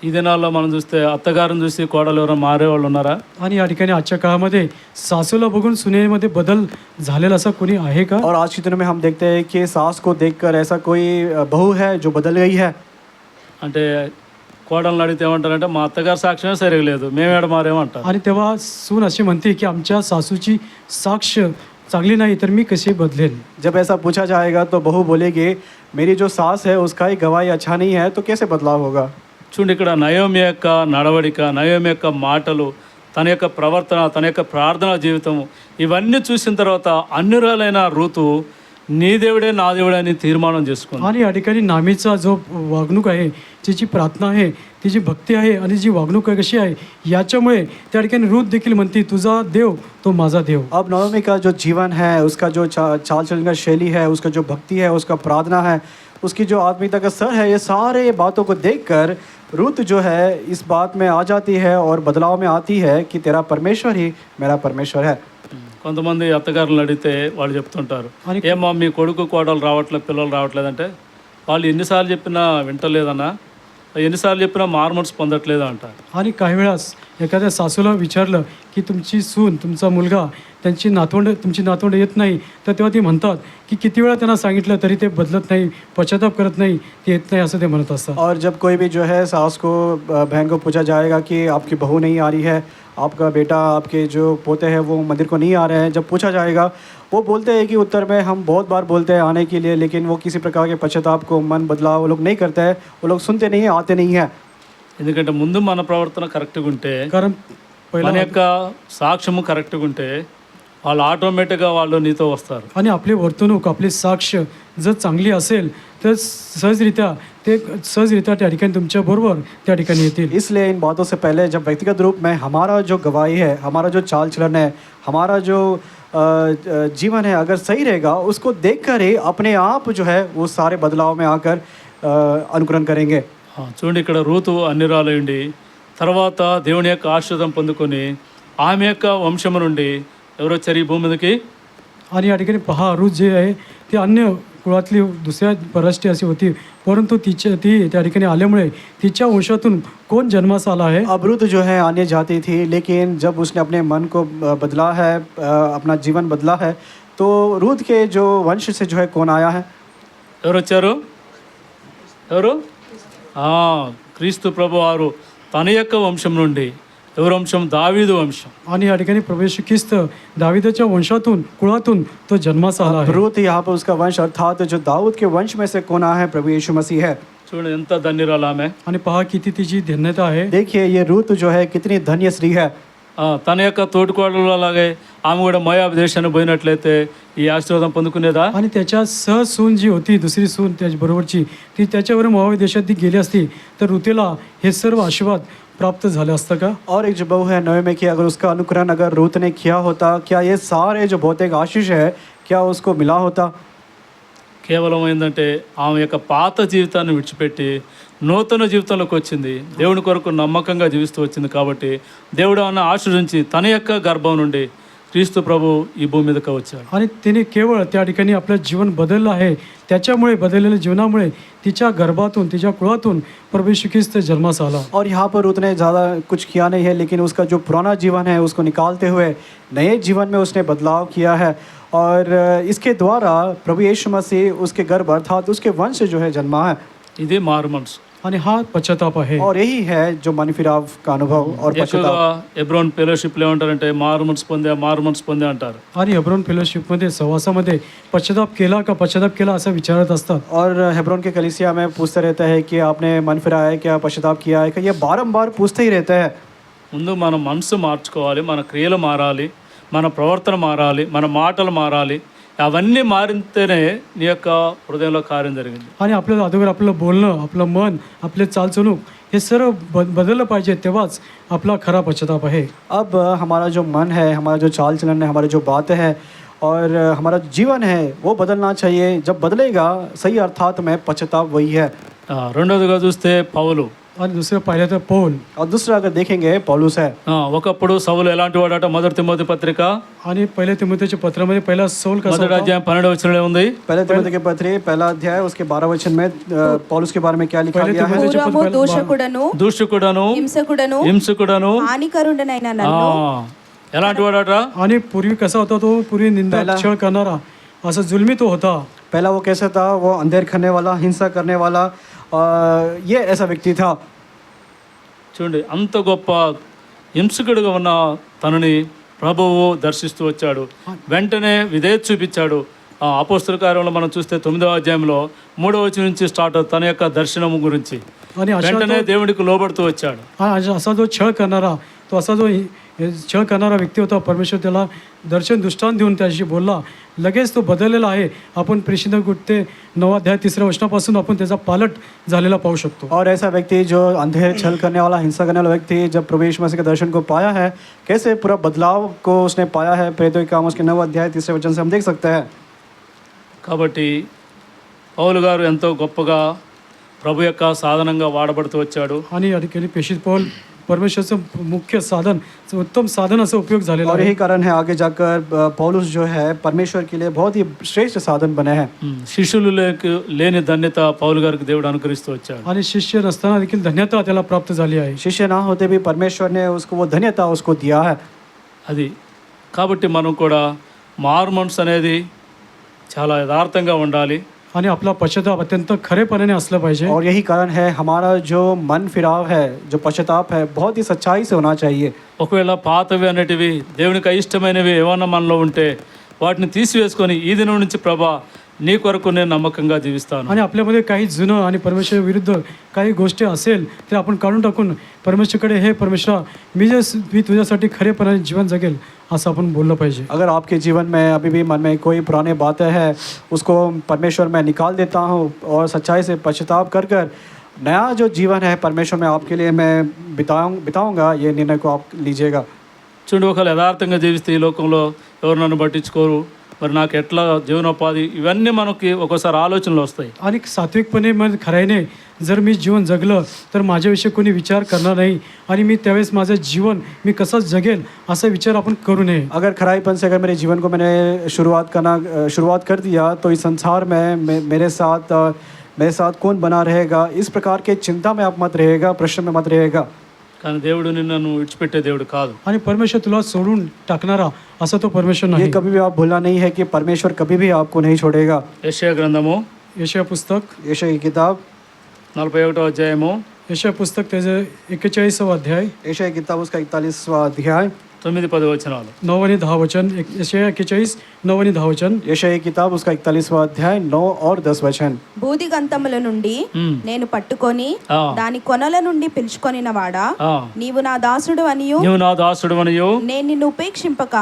ఈ దినాల్లో మనం చూస్తే అత్తగారిని చూసి కోడలు ఎవరైనా మారేవాళ్ళు ఉన్నారా? आणि या ठिकाणी आजच्या काळामध्ये सासूला बघून सुनेमध्ये बदल झालेला असा कोणी आहे का? और आज के दिनों में हम देखते हैं कि सास को देखकर ऐसा कोई बहू है जो बदल गई है. అంటే కోడలను అడిగితే ఏమంటారంటే మా అత్తగారు సాక్ష్యమే సరిగా లేదు, మేమేడ మారేమంటారు. आणि तेव्हा सून अशी म्हणते की आमच्या सासूची साक्ष चांगली नाही तर मी कशी बदलेन. जब ऐसा पूछा जाएगा तो बहू बोलेगी मेरी जो सास है उसका ही गवाही अच्छा नहीं है, तो कैसे बदलाव होगा. చూడండి ఇక్కడ నయోమి యొక్క నడవడిక, నయోమి యొక్క మాటలు, తన యొక్క ప్రవర్తన, తన యొక్క ప్రార్థనా జీవితము ఇవన్నీ చూసిన తర్వాత అన్యురాలైన ఋతు నీ దేవుడే నా దేవుడే అని తీర్మానం చేసుకుంది. आणि या ठिकाणी नामीचा जो वागणूक आहे, तिची प्रार्थना आहे, तिची भक्ती आहे आणि जी वागणूक आहे कशी आहे याच्यामुळे त्या ठिकाणी रूत देखील म्हणते तुझा देव तो माझा देव. अब नवमी का जो जीवन है, उसका जो चाल चलन का शैली है, उसका जो भक्ति है, उसका प्रार्थना है, उसकी जो आत्मीयता का स्तर है, ये सारे बातों को देखकर रूत जो है इस बात में आ जाती है और बदलाव में आती है कि तेरा परमेश्वर ही मेरा परमेश्वर है. కొంతమంది అత్తగారులను అడిగితే వాళ్ళు చెప్తుంటారు, ఏమో మీ కొడుకు కోడలు రావట్లేదు, పిల్లలు రావట్లేదంటే వాళ్ళు ఎన్నిసార్లు చెప్పినా వింటలేదన్నా, ఎన్నిసార్లు చెప్పినా మార్మోన్స్ పొందట్లేదు అంటారు. आणि काही वेळास एखाद्या सासूला विचारलं की तुमची सून, तुमचा मुलगा, तुमची नातवंड येत नाही, तर तेव्हा ती म्हणतात की किती वेळा त्यांना सांगितलं तरी ते बदलत नाही, पश्चाताप करत नाही, ते येत नाही असं ते म्हणत असतात. और जब कोई भी जो है सास को बहन को पूछा जाएगा कि आपकी बहू नहीं आ रही है, आपका बेटा, आपके जो पोते हैं वो मंदिर को नहीं आ रहे हैं, जब पूछा जाएगा वो बोलते हैं कि उत्तर में हम बहुत बार बोलते हैं आने के लिए, लेकिन वो किसी प्रकार के पश्चाताप को मन बदलाव वो लोग नहीं करते हैं, वो लोग सुनते नहीं हैं, आते नहीं हैं. ఎందుకంటే ముందు మన ప్రవర్తన కరెక్ట్గా ఉంటే, कारण మన యొక్క సాక్ష్యము కరెక్ట్గా ఉంటే వాళ్ళు ఆటోమేటిక్గా వాళ్ళు నీతో వస్తారు. आणि आपली वर्तणूक, आपली साक्ष जर चांगली असेल तर सहजरित्या त्या ठिकाणी तुमच्या बरोबर त्या ठिकाणी येतील. इसलिए इन बातों से पहले जब व्यक्तिगत रूप में हमारा जो गवाही है, हमारा जो चाल चलन है, हमारा जो जीवन है अगर सही रहेगा उसको देखकर ही अपने आप जो है वो सारे बदलाव में आकर अनुकरण करेंगे। చూడండి ఇక్కడ రూతు అన్నిరాలయండి తర్వాత దేవుని యొక్క ఆశీర్వాదం పొందుకొని ఆమె యొక్క వంశము నుండి ఎవరు వచ్చారు ఈ భూమి మీదకి? आणि या ठिकाणी पहा रूथ जे आहे ती अन्य कुळातली दुसऱ्या परराष्ट्रीय अशी होती, परंतु ती त्या ठिकाणी आल्यामुळे तिच्या वंशातून कोण जन्मास आला आहे? अब रुत जो है अन्य जाति थी, लेकिन जब उसने अपने मन को बदला है, अपना जीवन बदला है, तो रुत के जो वंश से जो है कौन आया है? ఎవరు వచ్చారు? ఎవరు? క్రీస్తు ప్రభు వారు తన యొక్క వంశం నుండి, ఎవరు వంశం? దావీదు వంశం. आणि या ठिकाणी प्रभू येशू ख्रिस्त दाविदाच्या वंशातून कुळातून तो जन्मास आला आहे. रुत यहाँ पर उसका वंश अर्थात जो दाऊद के वंश में से कौन आया है? प्रभु यीशु मसीह है। చూడండి ఎంత ధన్యురాలు ఆమె. आणि पहा किती तिची धन्यता आहे. देखिए ये रुत जो है कितनी धन्य स्त्री है। తన యొక్క తోటికోడలు అలాగే ఆమె కూడా మోయాబు దేశానికి పోయినట్లయితే ఈ ఆశీర్వాదం పొందుకునేదా? आणि त्याच्या सहसून जी होती दुसरी सून त्याच्याबरोबरची ती त्याच्यावर मोआब देशात ती गेली असती तर रुतेला हे सर्व आशीर्वाद प्राप्त झाले असतं का? और एक जो बहू है नवे में कि अगर उसका अनुकरण अगर रूत ने किया होता, क्या ये सारे जो भौतिक आशीष है क्या उसको मिला होता? కేవలం ఏంటంటే ఆమె యొక్క పాత జీవితాన్ని విడిచిపెట్టి నూతన జీవితంలోకి వచ్చింది, దేవుని కొరకు నమ్మకంగా జీవిస్తూ వచ్చింది. కాబట్టి దేవుడు అన్న ఆశీర్వదించి తన యొక్క గర్భం నుండి క్రీస్తు ప్రభు ఈ భూమి మీదకి వచ్చాడు. आणि तिने केवळ त्या ठिकाणी आपलं जीवन बदललं आहे. त्याच्यामुळे बदललेल्या जीवनामुळे तिच्या गर्भातून तिच्या कुळातून प्रभू येशू ख्रिस्त जन्मास आला. और यहाँ पर रुत ने ज़्यादा कुछ किया नहीं है, लेकिन उसका जो पुराना जीवन है उसको निकालते हुए नए जीवन में उसने बदलाव किया है। और इसके द्वारा प्रभु यीशु मसीह उसके गर्भ अर्थात उसके वंश जो है जन्मा है। ఇది మారు మనసు. आणि हा पश्चाताप आहे. और यही है जो मन फिराव का अनुभव और ఎక్కువగా पश्चाताप। ఎబ్రోన్ ఫెలోషిప్లో ఏమంటారంటే మారు మనసు పొందే అంటారు. आणि हेब्रोन फेलोशिपमध्ये सहवासामध्ये पश्चाताप केला का पश्चाताप केला असं विचारत असतात. और हेब्रोन के कलीसिया में पूछते रहते हैं कि आपने मन फिराया है क्या, पश्चाताप किया है क्या, ये बारंबार पूछते ही रहते हैं। ముందు మన మనసు మార్చుకోవాలి, మన క్రియలు మారాలి, మన ప్రవర్తన మారాలి, మన మాటలు మారాలి. అవన్నీ మారితేనే నీ యొక్క హృదయంలో కార్యం జరిగింది. आणि आपल्याला अगोदर आपलं बोलणं, आपलं मन, आपले चालचणूक हे सर्व बदललं पाहिजे, तेव्हाच आपला खरा पश्चाताप आहे. अब हमारा जो मन है, हमारा जो चाल चलन है, हमारी जो बातें है और हमारा जीवन है वो बदलना चाहिए। जब बदलेगा सही अर्थात में पश्चाताप वही है। రెండోదిగా చూస్తే పౌలు. आणि दुसरं पाहिलं तर पौल. और दूसरा अगर देखेंगे पौलुस है। ఒకప్పుడు సౌలు ఎలాంటి వాడట? మొదటి తిమోతి పత్రిక आणि पहिले तिमोथेच्या पत्रामध्ये पहिला सौल कसा మొదటి होता? అధ్యాయం 12వ వచనంలో ఉంది. पहले तिमोथी के पत्र पहला अध्याय उसके 12 वचन में पौलुस के बारे में क्या लिखा पहले गया है? तिमोथी- పూర్వము దూషకుడను దూషకుడను హింసకుడను హానికరుడనైన నన్ను ఎలాంటి వాడట? आणि पूर्वी कसा होता तो? पूर्वी निंदा छळ करणारा असा जुलमी तो होता. पहला वो कैसा था? वो अंधेर करने वाला, हिंसा करने वाला, ये ऐसा व्यक्ति था। చూడండి, అంత గొప్ప హింసకుడిగా ఉన్న తనని ప్రభువు దర్శిస్తూ వచ్చాడు. వెంటనే విధేయత చూపించాడు. అపోస్తల కార్యంలో మనం చూస్తే 9వ అధ్యాయంలో 3వ వచనం నుంచి స్టార్ట్ తన యొక్క దర్శనం గురించి आणि अशा వెంటనే దేవుడికి లోబడుతూ వచ్చాడు. असा जो छळ करणारा, तो असा जो छळ करणारा व्यक्ती होता, परमेश्वर त्याला दर्शन दृष्टांत देऊन त्याशी बोलला. लगेच तो बदललेला आहे. आपण प्रेषित गुट्टे 9 अध्याय 3 वचनापासून आपण त्याचा पालट झालेला पाहू शकतो. और ऐसा व्यक्ति जो अंधेर छल करने वाला, हिंसा करने वाला व्यक्ति जब प्रभु यीशु मसीह के दर्शन को पाया है, कैसे पूरा बदलाव को उसने पाया है, प्रेरितों के काम उसके 9 अध्याय 3 वचन से हम देख सकते हैं। కాబట్టి పౌలు గారు ఎంతో గొప్పగా ప్రభు యొక్క సాధనంగా వాడబడుతూ వచ్చాడు. आणि या ठिकाणी प्रेषित पौल परमेश्वरचं मुख्य साधन, उत्तम साधन असं उपयोग झालेला और आहे. यही कारण है आगे जाकर पौलुस जो है परमेश्वर के लिए बहुत ही श्रेष्ठ साधन बने हैं। శిష్యులు లేని ధన్యత పౌలు గారికి దేవుడు అనుగ్రహిస్తూ వచ్చాడు. आणि शिष्य नसताना देखील धन्यता त्याला प्राप्त झाली आहे. शिष्य ना होते भी परमेश्वर ने उसको वो धन्यता उसको दिया है। అది కాబట్టి మనం కూడా మారు మనసు అనేది చాలా యథార్థంగా ఉండాలి. आणि आपला पश्चाताप अत्यंत खरेपणाने असलं पाहिजे. और यही कारण है हमारा जो मन फिराव है, जो पश्चाताप है, बहुत ही सच्चाई से होना चाहिए। ఒకవేళ పాతవి అనేటివి దేవునికి అయిష్టమైనవి ఏమన్నా మనలో ఉంటే వాటిని తీసివేసుకొని ఈ దినం నుంచి ప్రభా నీ కొరకు నేను నమ్మకంగా జీవిస్తాను. आणि आपल्यामध्ये काही जुनं आणि परमेश्वर विरुद्ध काही गोष्टी असेल तर आपण काढून टाकून परमेश्वरकडे, हे परमेश्वरा मी तुझ्यासाठी खरेपणाने जीवन जगेल असं आपण बोललं पाहिजे. अगर आपके जीवन में अभी भी मन में कोई पुराने बातें हैं, उसको परमेश्वर में निकाल देता हूँ और सच्चाई से पश्चाताप कर कर नया जो जीवन है परमेश्वर में आपके लिए मैं बिताऊंगा, ये निर्णय को आप लीजिएगा। చూడండి, ఒకవేళ యథార్థంగా జీవిస్తే ఈ లోకంలో ఎవరు నన్ను పట్టించుకోరు, మరి నాకు ఎట్లా జీవనోపాధి, ఇవన్నీ మనకి ఒక్కోసారి ఆలోచనలు వస్తాయి. आणि सात्विकपणे मग खऱ्याने जर मी जीवन जगलं तर माझ्याविषयी कोणी विचार करणार नाही आणि मी त्यावेळेस माझं जीवन मी कसं जगेल असा विचार आपण करू नये. अगर खराईपन से अगर मेरे जीवन को मैंने शुरुआत कर दिया तो इस संसार में मेरे साथ कौन बना रहेगा, इस प्रकार के चिंता में आप मत रहेगा, प्रश्न में मत रहेगा. కానీ దేవుడు నిన్ను విడిచిపెట్టే దేవుడు కాదు. आणि परमेश्वर तुला सोडून टाकणारा असा तो परमेश्वर ये नाही. कभी भी आप भूलना नहीं है कि परमेश्वर कभी भी आपको नहीं छोड़ेगा. యెషయా గ్రంథము यशया पुस्तक यशाया की किताब 41వ అధ్యాయము यशया पुस्तक त्याचं 41वा अध्याय यशाया की किताब उसका 41वां अध्याय 9-10 वचनाలు. 9 आणि 10 वचन. यशया 41 9 आणि 10 वचन. यशाया की किताब उसका 41वां अध्याय 9 और 10 वचन. బూదిగంతముల నుండి నేను పట్టుకొని దాని కొనల నుండి పిలుచుకొనిన వాడా, నీవు నా దాసుడు అనియు నీవు నా దాసుడవనియు నేను నిన్ను ఉపేక్షింపక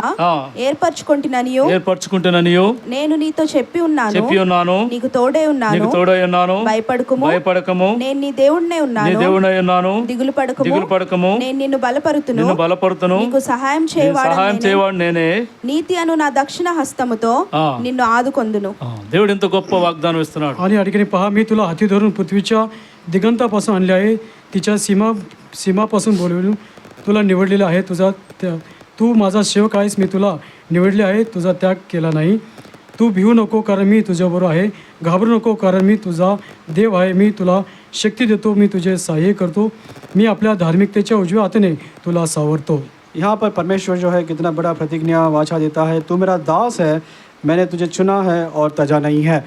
ఏర్పరచుకొంటిననియు ఏర్పరచుకుంటున్నానియు నేను నీతో చెప్పి చెప్పి ఉన్నాను, నీకు తోడే నీకు తోడై ఉన్నాను, భయపడకము, నేను నీ దేవుడినే నీ ఉన్నాను, దేవుడై ఉన్నాను, దిగులు దిగులు పడకము, నేను నిన్ను బలపరుతును, నిన్ను బలపరుతును, నీకు సహాయం నీకు చేయవాడు సహాయం చేయవాడు నేనే. నీతి అను నా దక్షిణ హస్తముతో నిన్ను ఆదుకొందును. దేవుడు ఎంత గొప్ప వాగ్దానం ఇస్తున్నాడు. आणि अडकीने पहा, मी तुला हाती धरून पृथ्वीच्या दिगंतापासून आणले आहे, तिच्या सीमापासून बोलवून तुला निवडलेलं आहे. तू माझा सेवक आहेस, मी तुला निवडले आहे, तुझा त्याग केला नाही. तू भिवू नको कारण मी तुझ्याबरोबर आहे, घाबरू नको कारण मी तुझा देव आहे, मी तुला शक्ती देतो, मी तुझे सहाय्य करतो, मी आपल्या धार्मिकतेच्या उजव्या हाताने तुला सावरतो. यहाँ पर परमेश्वर जो है कितना बड़ा प्रतिज्ञा वाचा देता है. तू मेरा दास है, मैंने तुझे चुना है और तजा नहीं है.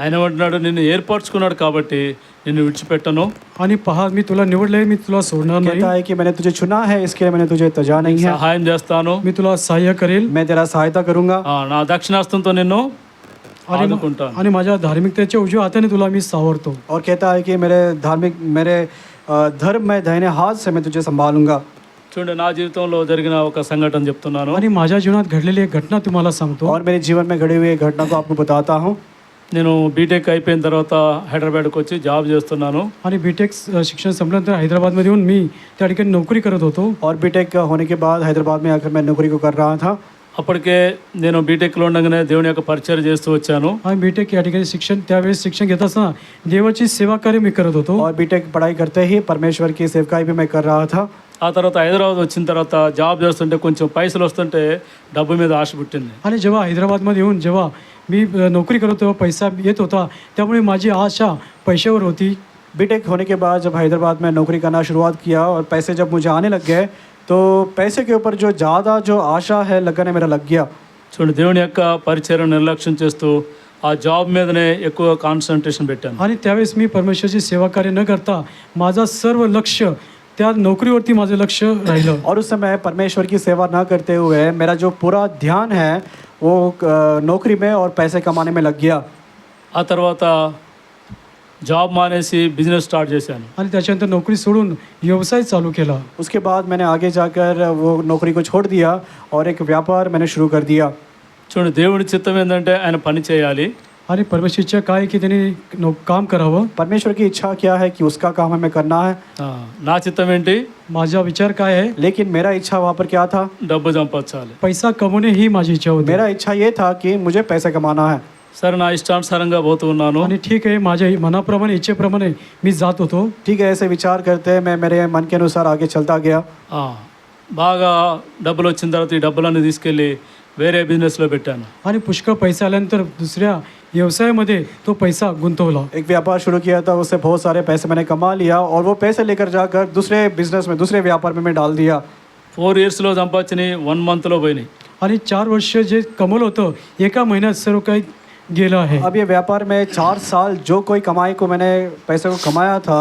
ఆయన అంటున్నాడు, నిన్ను ఏర్పరచుకున్నాడు కాబట్టి నిన్ను విడిచిపెట్టను. आणि पहा, मी तुला निवडले, मी तुला सोडणार नाही. कहता है कि मैंने तुझे चुना है, इसके लिए मैंने तुझे तजा नहीं है. సహాయం చేస్తాను, मी तुला सहाय्य करेल मैं तेरा सहायता करूंगा. నా దక్షిణాస్తంతో నిన్ను ఆదుకుంటాను. आणि माझ्या धार्मिकतेच्या उजव्या हाताने तुला मी सावरतो. और कहता है कि मेरे धर्म में दाहिने हाथ से मैं तुझे संभालूंगा. చూడండి, నా జీవితంలో జరిగిన ఒక సంఘటన చెప్తున్నాను. आणि माझ्या जीवनात घडलेली एक घटना तुम्हाला सांगतो. और मेरे जीवन में घड़ी हुई एक घटना को आपको बताता हूँ. నేను బీటెక్ అయిపోయిన తర్వాత హైదరాబాద్కి వచ్చి జాబ్ చేస్తున్నాను. आणि बीटेक शिक्षण संपल्यानंतर हैदराबादमध्ये येऊन मी त्या ठिकाणी नोकरी करत होतो. और बीटेक होने के बाद हैदराबाद में आकर मैं नौकरी को कर रहा था. అప్పటికే నేను బీటెక్లో ఉండగానే దేవుని యొక్క పరిచయం చేస్తూ వచ్చాను. आणि बीटेक या ठिकाणी त्यावेळेस शिक्षण घेत असताना देवाची सेवा कार्य मी करत होतो. और बीटेक पढ़ाई करते ही परमेश्वर की सेवकाई भी मैं कर रहा था. ఆ తర్వాత హైదరాబాద్ వచ్చిన తర్వాత జాబ్ చేస్తుంటే కొంచెం పైసలు వస్తుంటే డబ్బు మీద ఆశ పుట్టింది. आणि जेव्हा हैदराबादमध्ये येऊन जेव्हा मी नोकरी करत तेव्हा पैसा येत होता, त्यामुळे माझी आशा पैशावर होती. बीटेक होने के बाद जब हैदराबाद में नौकरी करना शुरुआत किया और पैसे जब मुझे आने लग गए तो पैसे के ऊपर जो ज़्यादा जो आशा है लगाने मेरा लग गया. చూడండి, దేవుని యొక్క పరిచయం నిర్లక్ష్యం చేస్తూ ఆ జాబ్ మీదనే ఎక్కువ కాన్సన్ట్రేషన్ పెట్టాను. आणि त्यावेळेस मी परमेश्वराची सेवा कार्य न करता माझा सर्व लक्ष त्या नोकरीवरती माझं लक्ष राहिलं. और उस समय परमेश्वर की सेवा ना करते हुए मेरा जो पूरा ध्यान है वो नौकरी में और पैसे कमाने में लग गया. ఆ తర్వాత జాబ్ మానేసి బిజినెస్ స్టార్ట్ చేశాను. आणि त्याच्यानंतर नोकरी सोडून व्यवसाय चालू केला. उसके बाद मैंने आगे जाकर वो नौकरी को छोड़ दिया और एक व्यापार मैंने शुरू कर दिया. చూడండి, దేవుడి చిత్తం ఏంటంటే ఆయన పని చేయాలి. आणि परमेश्वर इच्छा काय की त्यांनी काम करावं. परमेश्वर की इच्छा क्या है कि उसका काम हमें करना है. నా చిత్తం ఏంటి? माझा विचार काय आहे, लेकिन मेरा इच्छा वहाँ पर क्या था? డబ్బు సంపాదించాలి. पैसा कमवणे ही माझी इच्छा होती. मेरा इच्छा ये था कि मुझे पैसे कमाना है. సరే, నా ఇష్టానుసారంగా పోతూ ఉన్నాను. आणि ठीक आहे, माझ्या मनाप्रमाणे इच्छेप्रमाणे मी जात होतो. ठीक है, ऐसे विचार करते मैं मेरे मन के अनुसार आगे चलता गया. బాగా డబ్బులు వచ్చిన తర్వాత ఈ డబ్బులన్నీ తీసుకెళ్ళి వేరే బిజినెస్లో పెట్టాను. आणि पुष्कळ पैसा आल्यानंतर दुसऱ्या व्यवसायामध्ये तो पैसा गुंतवला. एक व्यापार शुरू किया था, उससे बहुत सारे पैसे मैंने कमा लिया और वो पैसे लेकर जाकर दूसरे बिजनेस में दूसरे व्यापार में मैं डाल दिया. 4 yearsలో సంపాదించినవి 1 monthలో పోయినాయి. आणि 4 वर्ष जे कमवलं होतं एका महिन्यात सर्व काही गेलं आहे. अब ये व्यापार में 4 साल जो कोई कमाई को मैंने पैसे को कमाया था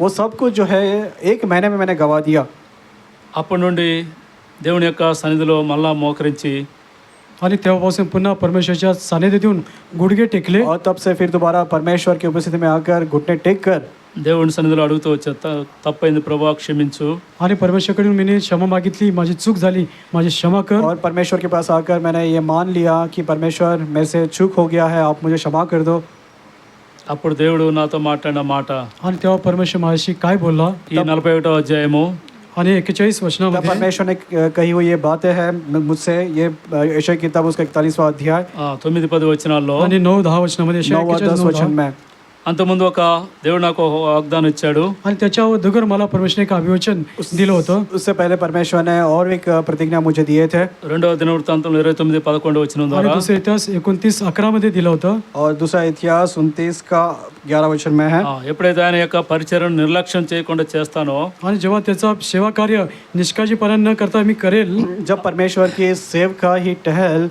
वो सब कुछ जो है 1 महीने में मैंने गवा दिया. అప్పటి నుండి దేవుని యొక్క సన్నిధిలో మళ్ళా మోకరించి आणि तेव्हापासून पुन्हा परमेश्वरच्या सानिध्यात येऊन गुडघे टेकले. और तब से फिर दोबारा परमेश्वर की उपस्थिति में आकर घुटने टेक कर దేవుని సన్నిధిలో అడుగుతూ వచ్చా, తప్పైంది ప్రభువా, క్షమించు. आणि परमेश्वरकडून मी क्षमा मागितली, माझी चूक झाली, माझी क्षमा कर. और परमेश्वर के पास आकर मैंने ये मान लिया कि परमेश्वर मेरे से चूक हो गया है, आप मुझे क्षमा कर दो. అప్పుడు దేవుడు నాతో మాట్లాడిన మాట आणि तेव्हा परमेश्वर माझ्याशी काय बोलला, ఈ 41వ అధ్యాయము आणि 41 तब वचनामध्ये परमेश्वर ने कही हुई ये बातें हैं मुझसे, ये यशायाह की किताब उसका 41वां अध्याय 9-10 వచనాల్లో आणि 9-10 वचनामध्ये यशायाह 9 व 10 41 वचन 9-10. में అంతకుముందు ఒక దేవుడు నాకు ఒక వాగ్దానం ఇచ్చాడు. आणि त्याच्या अगोदर मला परमेश्वरने एक अभिवचन दिलं होतं. उससे पहले परमेश्वर ने और एक प्रतिज्ञा मुझे दिए थे, రెండవ దినవృత్తాంతంలో 29-11 వచనం आणि ద్వారా दुसरे इतिहास 29:11 मध्ये दिलं होतं. और दूसरा इतिहास 29 का 11 वचन में है। ఎప్పుడైతే ఆయన యొక్క పరిచర్యను నిర్లక్ష్యం చేయకుండా చేస్తానో आणि जेव्हा त्याचा सेवा कार्य निष्काळजीपणा न करता मी करेल, जब परमेश्वर की सेवका ही टहल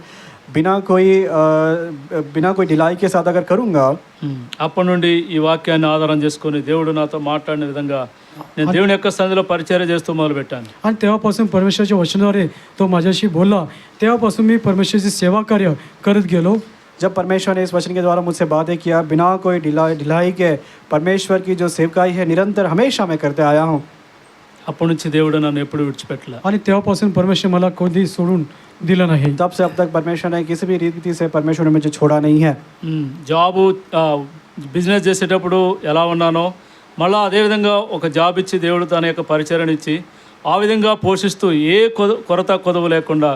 बिना कोई ढिलाई के साथ अगर करूँगा, అప్పటి నుండి ఈ వాక్యాన్ని ఆధారం చేసుకొని దేవుడు నాతో మాట్లాడిన విధంగా నేను దేవుని యొక్క సన్నిధిలో పరిచర్య చేస్తూ మొదలుపెట్టాను. आणि तेव्हापासून परमेश्वराच्या वचनाद्वारे तो माझ्याशी बोलला. तेव्हापासून मी परमेश्वराची सेवा कार्य करत गेलो. जब परमेश्वर ने इस वचन के द्वारा मुझसे बातें किया, बिना कोई ढिलाई के परमेश्वर की जो सेवकाई है निरंतर हमेशा मैं करते आया हूँ। అప్పటి నుంచి దేవుడు నన్ను ఎప్పుడు విడిచిపెట్టలే. आणि तेव्हापासून परमेश्वर मला कधी सोडून दिलं नाही. तब से अब तक परमेश्वर ने किसी भी रीति से परमेश्वर ने मुझे छोड़ा नहीं है। జాబు బిజినెస్ చేసేటప్పుడు ఎలా ఉన్నానో మళ్ళీ అదేవిధంగా ఒక జాబ్ ఇచ్చి దేవుడు తన యొక్క పరిచర్యను ఇచ్చి ఆ విధంగా పోషిస్తూ ఏ కొరత కొదవు లేకుండా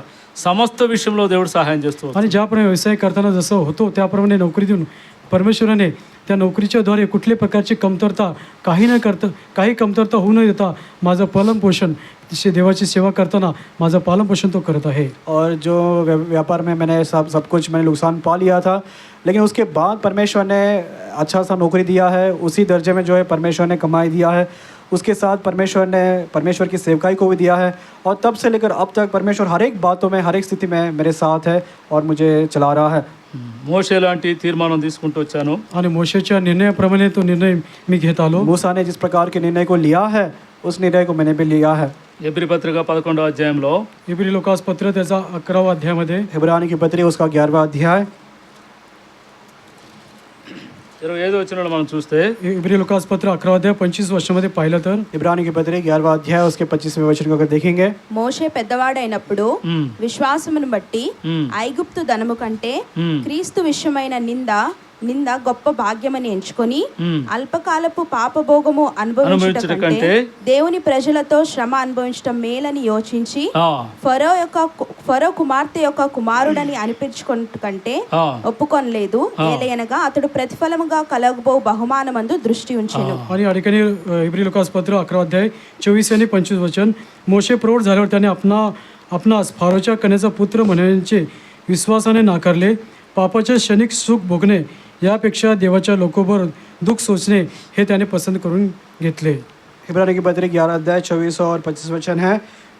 సమస్త విషయంలో దేవుడు సహాయం చేస్తూ आणि ज्याप्रमाणे व्यवसाय करताना जसं होतो त्याप्रमाणे नोकरी देऊन परमेश्वराने त्या नोकरीच्या द्वारे कुठल्याही प्रकारची कमतरता काही कमतरता होऊ न देता माझं पालनपोषण देवाची सेवा करताना माझं पालनपोषण तो करत आहे. और जो व्यापार में मैंने सब कुछ मैंने नुकसान पा लिया था, लेकिन उसके बाद परमेश्वर ने अच्छा सा नौकरी दिया है, उसी दर्जे में जो है परमेश्वर ने कमाई दिया है, उसके साथ परमेश्वर ने परमेश्वर की सेवकाई को भी दिया है, और तब से लेकर अब तक परमेश्वर हर एक बातों में हर एक स्थिति में मेरे साथ है और मुझे चला रहा है। మోషే లాంటి తీర్మానం తీసుకుంటూ వచ్చాను. आणि मोशेच्या निर्णयाप्रमाणे तो निर्णय मी घेत आलो. मूसा ने जिस प्रकार के निर्णय को लिया है, उस निर्णय को मैंने भी लिया है। ఎబ్రీ పత్రిక 11వ అధ్యాయంలో इब्री लोकास पत्र त्याचा 11वा अध्यायामध्ये इब्रानी की पत्री उसका 11वां अध्याय 25 వచనంలో మనం చూస్తే इब्री लोकास पत्र 11वा अध्याय 25 वर्षामध्ये पाहिलं तर इब्रानी की पत्री 11वां अध्याय उसके 25वें वचन को अगर देखेंगे, మోషే పెద్దవాడైనప్పుడు విశ్వాసమును బట్టి ఐగుప్తు ధనము కంటే క్రీస్తు విషయమైన నింద గొప్ప భాగ్యమని ఎంచుకొని అల్పకాలపు పాపభోగము అనుభవించుట కంటే దేవుని ప్రజలతో శ్రమ అనుభవించడం మేలని యోచించి ఫరో కుమార్తె యొక్క కుమారుడని అనిపించుకున్నట్టు కంటే ఒప్పుకొనలేదు. ఏలయనగా అతడు ప్రతిఫలముగా కలగబో బహుమానమందు దృష్టి ఉంచెను. आणि या ठिकाणी इब्री लोकास पत्र 11 अध्याय 24 आणि 25 वचन, मोशे प्रौढ झाल्यावर त्याने आपणास फारोच्या कन्याचा पुत्र म्हणण्याचे विश्वासाने नाकारले. पापाचे क्षणिक सुख भोगणे यापेक्षा देवाच्या लोकोबर दुःख सोचणे हे त्याने पसंत करून घेतले. इब्रानी की पत्री 11 अध्याय 24 और 25 वचन है।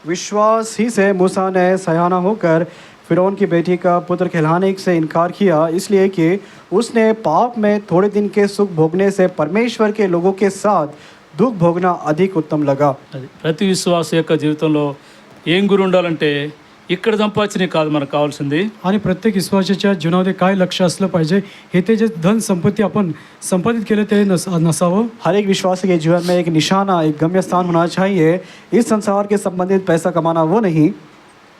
विश्वास ही से मूसा ने सयाना होकर फिरौन की बेटी का पुत्र कहलाने से इनकार किया, इसलिए कि उसने पाप में थोड़े दिन के सुख भोगने से परमेश्वर के लोगों के साथ दुख भोगना अधिक उत्तम लगा। అది ప్రతి విశ్వాస యొక్క జీవితంలో ఏం గురి ఉండాలంటే ఇక్కడ సంపాదించిన కాదు మనకు కావాల్సింది. आणि प्रत्येक विश्वासाच्या जीवनामध्ये काय लक्ष असलं पाहिजे, हे ते जे धन संपत्ती आपण संपादित केलं ते नसावं. हर एक विश्वासी के जीवन में एक निशाना, एक गम्य स्थान होना चाहिए। इस संसार के संबंधित पैसा कमाना वो नहीं,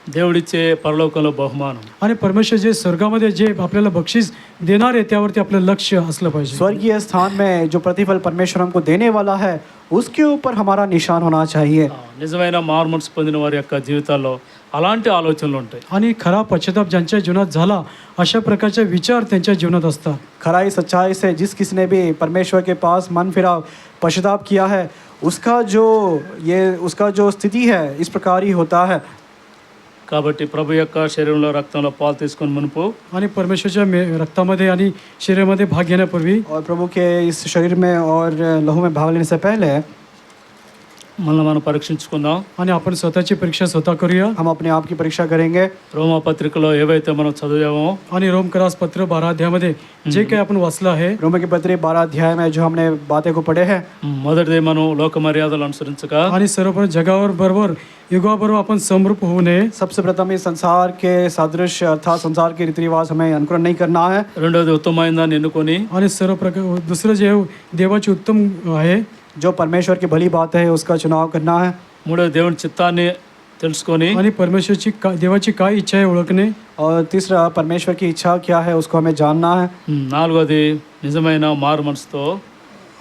దేవుడిచ్చే పరలోకంలో బహుమానం. आणि परमेश्वर जे स्वर्गामध्ये जे आपल्याला बक्षीस देणार आहे त्यावरती आपलं लक्ष असलं पाहिजे. स्वर्गीय स्थान में जो प्रतिफल परमेश्वर हमको देने वाला है, उसके ऊपर हमारा निशान होना चाहिए। నిజమైన మారు మనసు పొందిన వారి యొక్క జీవితాల్లో అలాంటి ఆలోచనలు ఉంటాయి. आणि खरा पश्चाताप ज्यांच्या जीवनात झाला अशा प्रकारचे विचार त्यांच्या जीवनात असतात. खराई सच्चाई से जिस किसी ने भी परमेश्वर के पास मन फिरा, पश्चाताप किया है, उसका जो स्थिति है इस प्रकार ही होता है। కాబట్టి ప్రభు యొక్క శరీరంలో రక్తంలో పాలు తీసుకొని మునుపు आणि परमेश्वरच्या रक्तामध्ये आणि शरीरामध्ये भाग घेण्यापूर्वी और प्रभु के इस शरीर में और लहू में भाग लेने से पहले మనల్ని మనం పరీక్షించుకుందాం. आणि आपण स्वतःची परीक्षा स्वतः करूया. हम अपने आप की परीक्षा करेंगे। రోమా పత్రికలో ఏవైతే మనం చదివామో आणि रोमकरास पत्र 12 अध्यायामध्ये जे काही आपण वाचलं आहे, रोम की पत्री 12 अध्याय में जो हमने बातें को पढ़े हैं, మొదటిది మనం లోక మర్యాదలు అనుసరించక आणि सर्वप्रथम जगावर बरोबर युगाबरोबर आपण समरूप होऊ नये. सबसे प्रथम इस संसार के सादृश्य अर्थात संसार के रीति रिवाज हमें अनुकरण नहीं करना है। రెండోది ఉత్తమమైన దాన్ని ఎన్నుకొని आणि सर्व प्रकार दुसरं जे देवाची उत्तम आहे, जो परमेश्वर की भली बात है उसका चुनाव करना है। మూడోది దేవుని చిత్తాన్ని తెలుసుకొని आणि परमेश्वरची देवाची काय इच्छा आहे ओळखणे, और तीसरा परमेश्वर की इच्छा क्या है उसको हमें जानना है। నాలుగోది నిజమైన మారు మనసుతో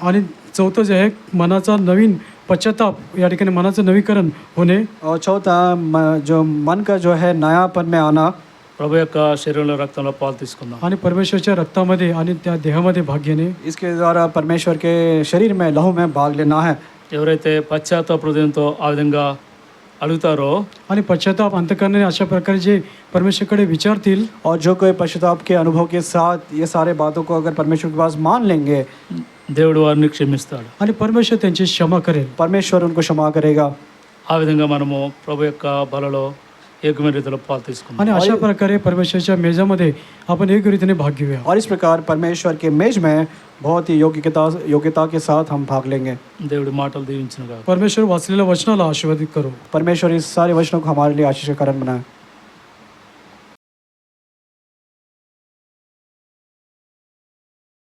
आणि चौथं जे आहे मनाचा नवीन पश्चाताप या ठिकाणी मनाचं नवीकरण होणे और चौथा जो मन का जो है नयापन में आना। ప్రభు యొక్క శరీరంలో రక్తంలో పాలు తీసుకుందాం. आणि परमेश्वरच्या रक्तामध्ये आणि त्या देहामध्ये भाग घेणे. इसके द्वारा परमेश्वर के शरीर में लहू में भाग लेना है। ఎవరైతే పశ్చాత్తాప హృదయంతో ఆ విధంగా అడుగుతారో आणि पश्चाताप अंतकरणाने अशा प्रकारे जे परमेश्वरकडे विचारतील और जो कोई पश्चाताप के अनुभव के साथ ये सारे बातों को अगर परमेश्वर के पास मान लेंगे, దేవుడు వారిని క్షమిస్తాడు. आणि परमेश्वर त्यांची क्षमा करेल. परमेश्वर उनको क्षमा करेगा। ఆ విధంగా మనము ప్రభు యొక్క బలలో ఏకమైన రీతిలో పాలు తీసుకుందాం. आणि अशा प्रकारे परमेश्वरच्या मेजामध्ये आपण एक रीतीने भाग घेऊया. और इस प्रकार परमेश्वर के मेज में बहुत ही योग्यता के साथ हम भाग लेंगे। దేవుడి మాటలు దీవించును గాక. परमेश्वर वाचलेल्या वचनाला आशीर्वादित करो. परमेश्वर इस सारे वचनों को हमारे लिए आशीष का कारण बनाए।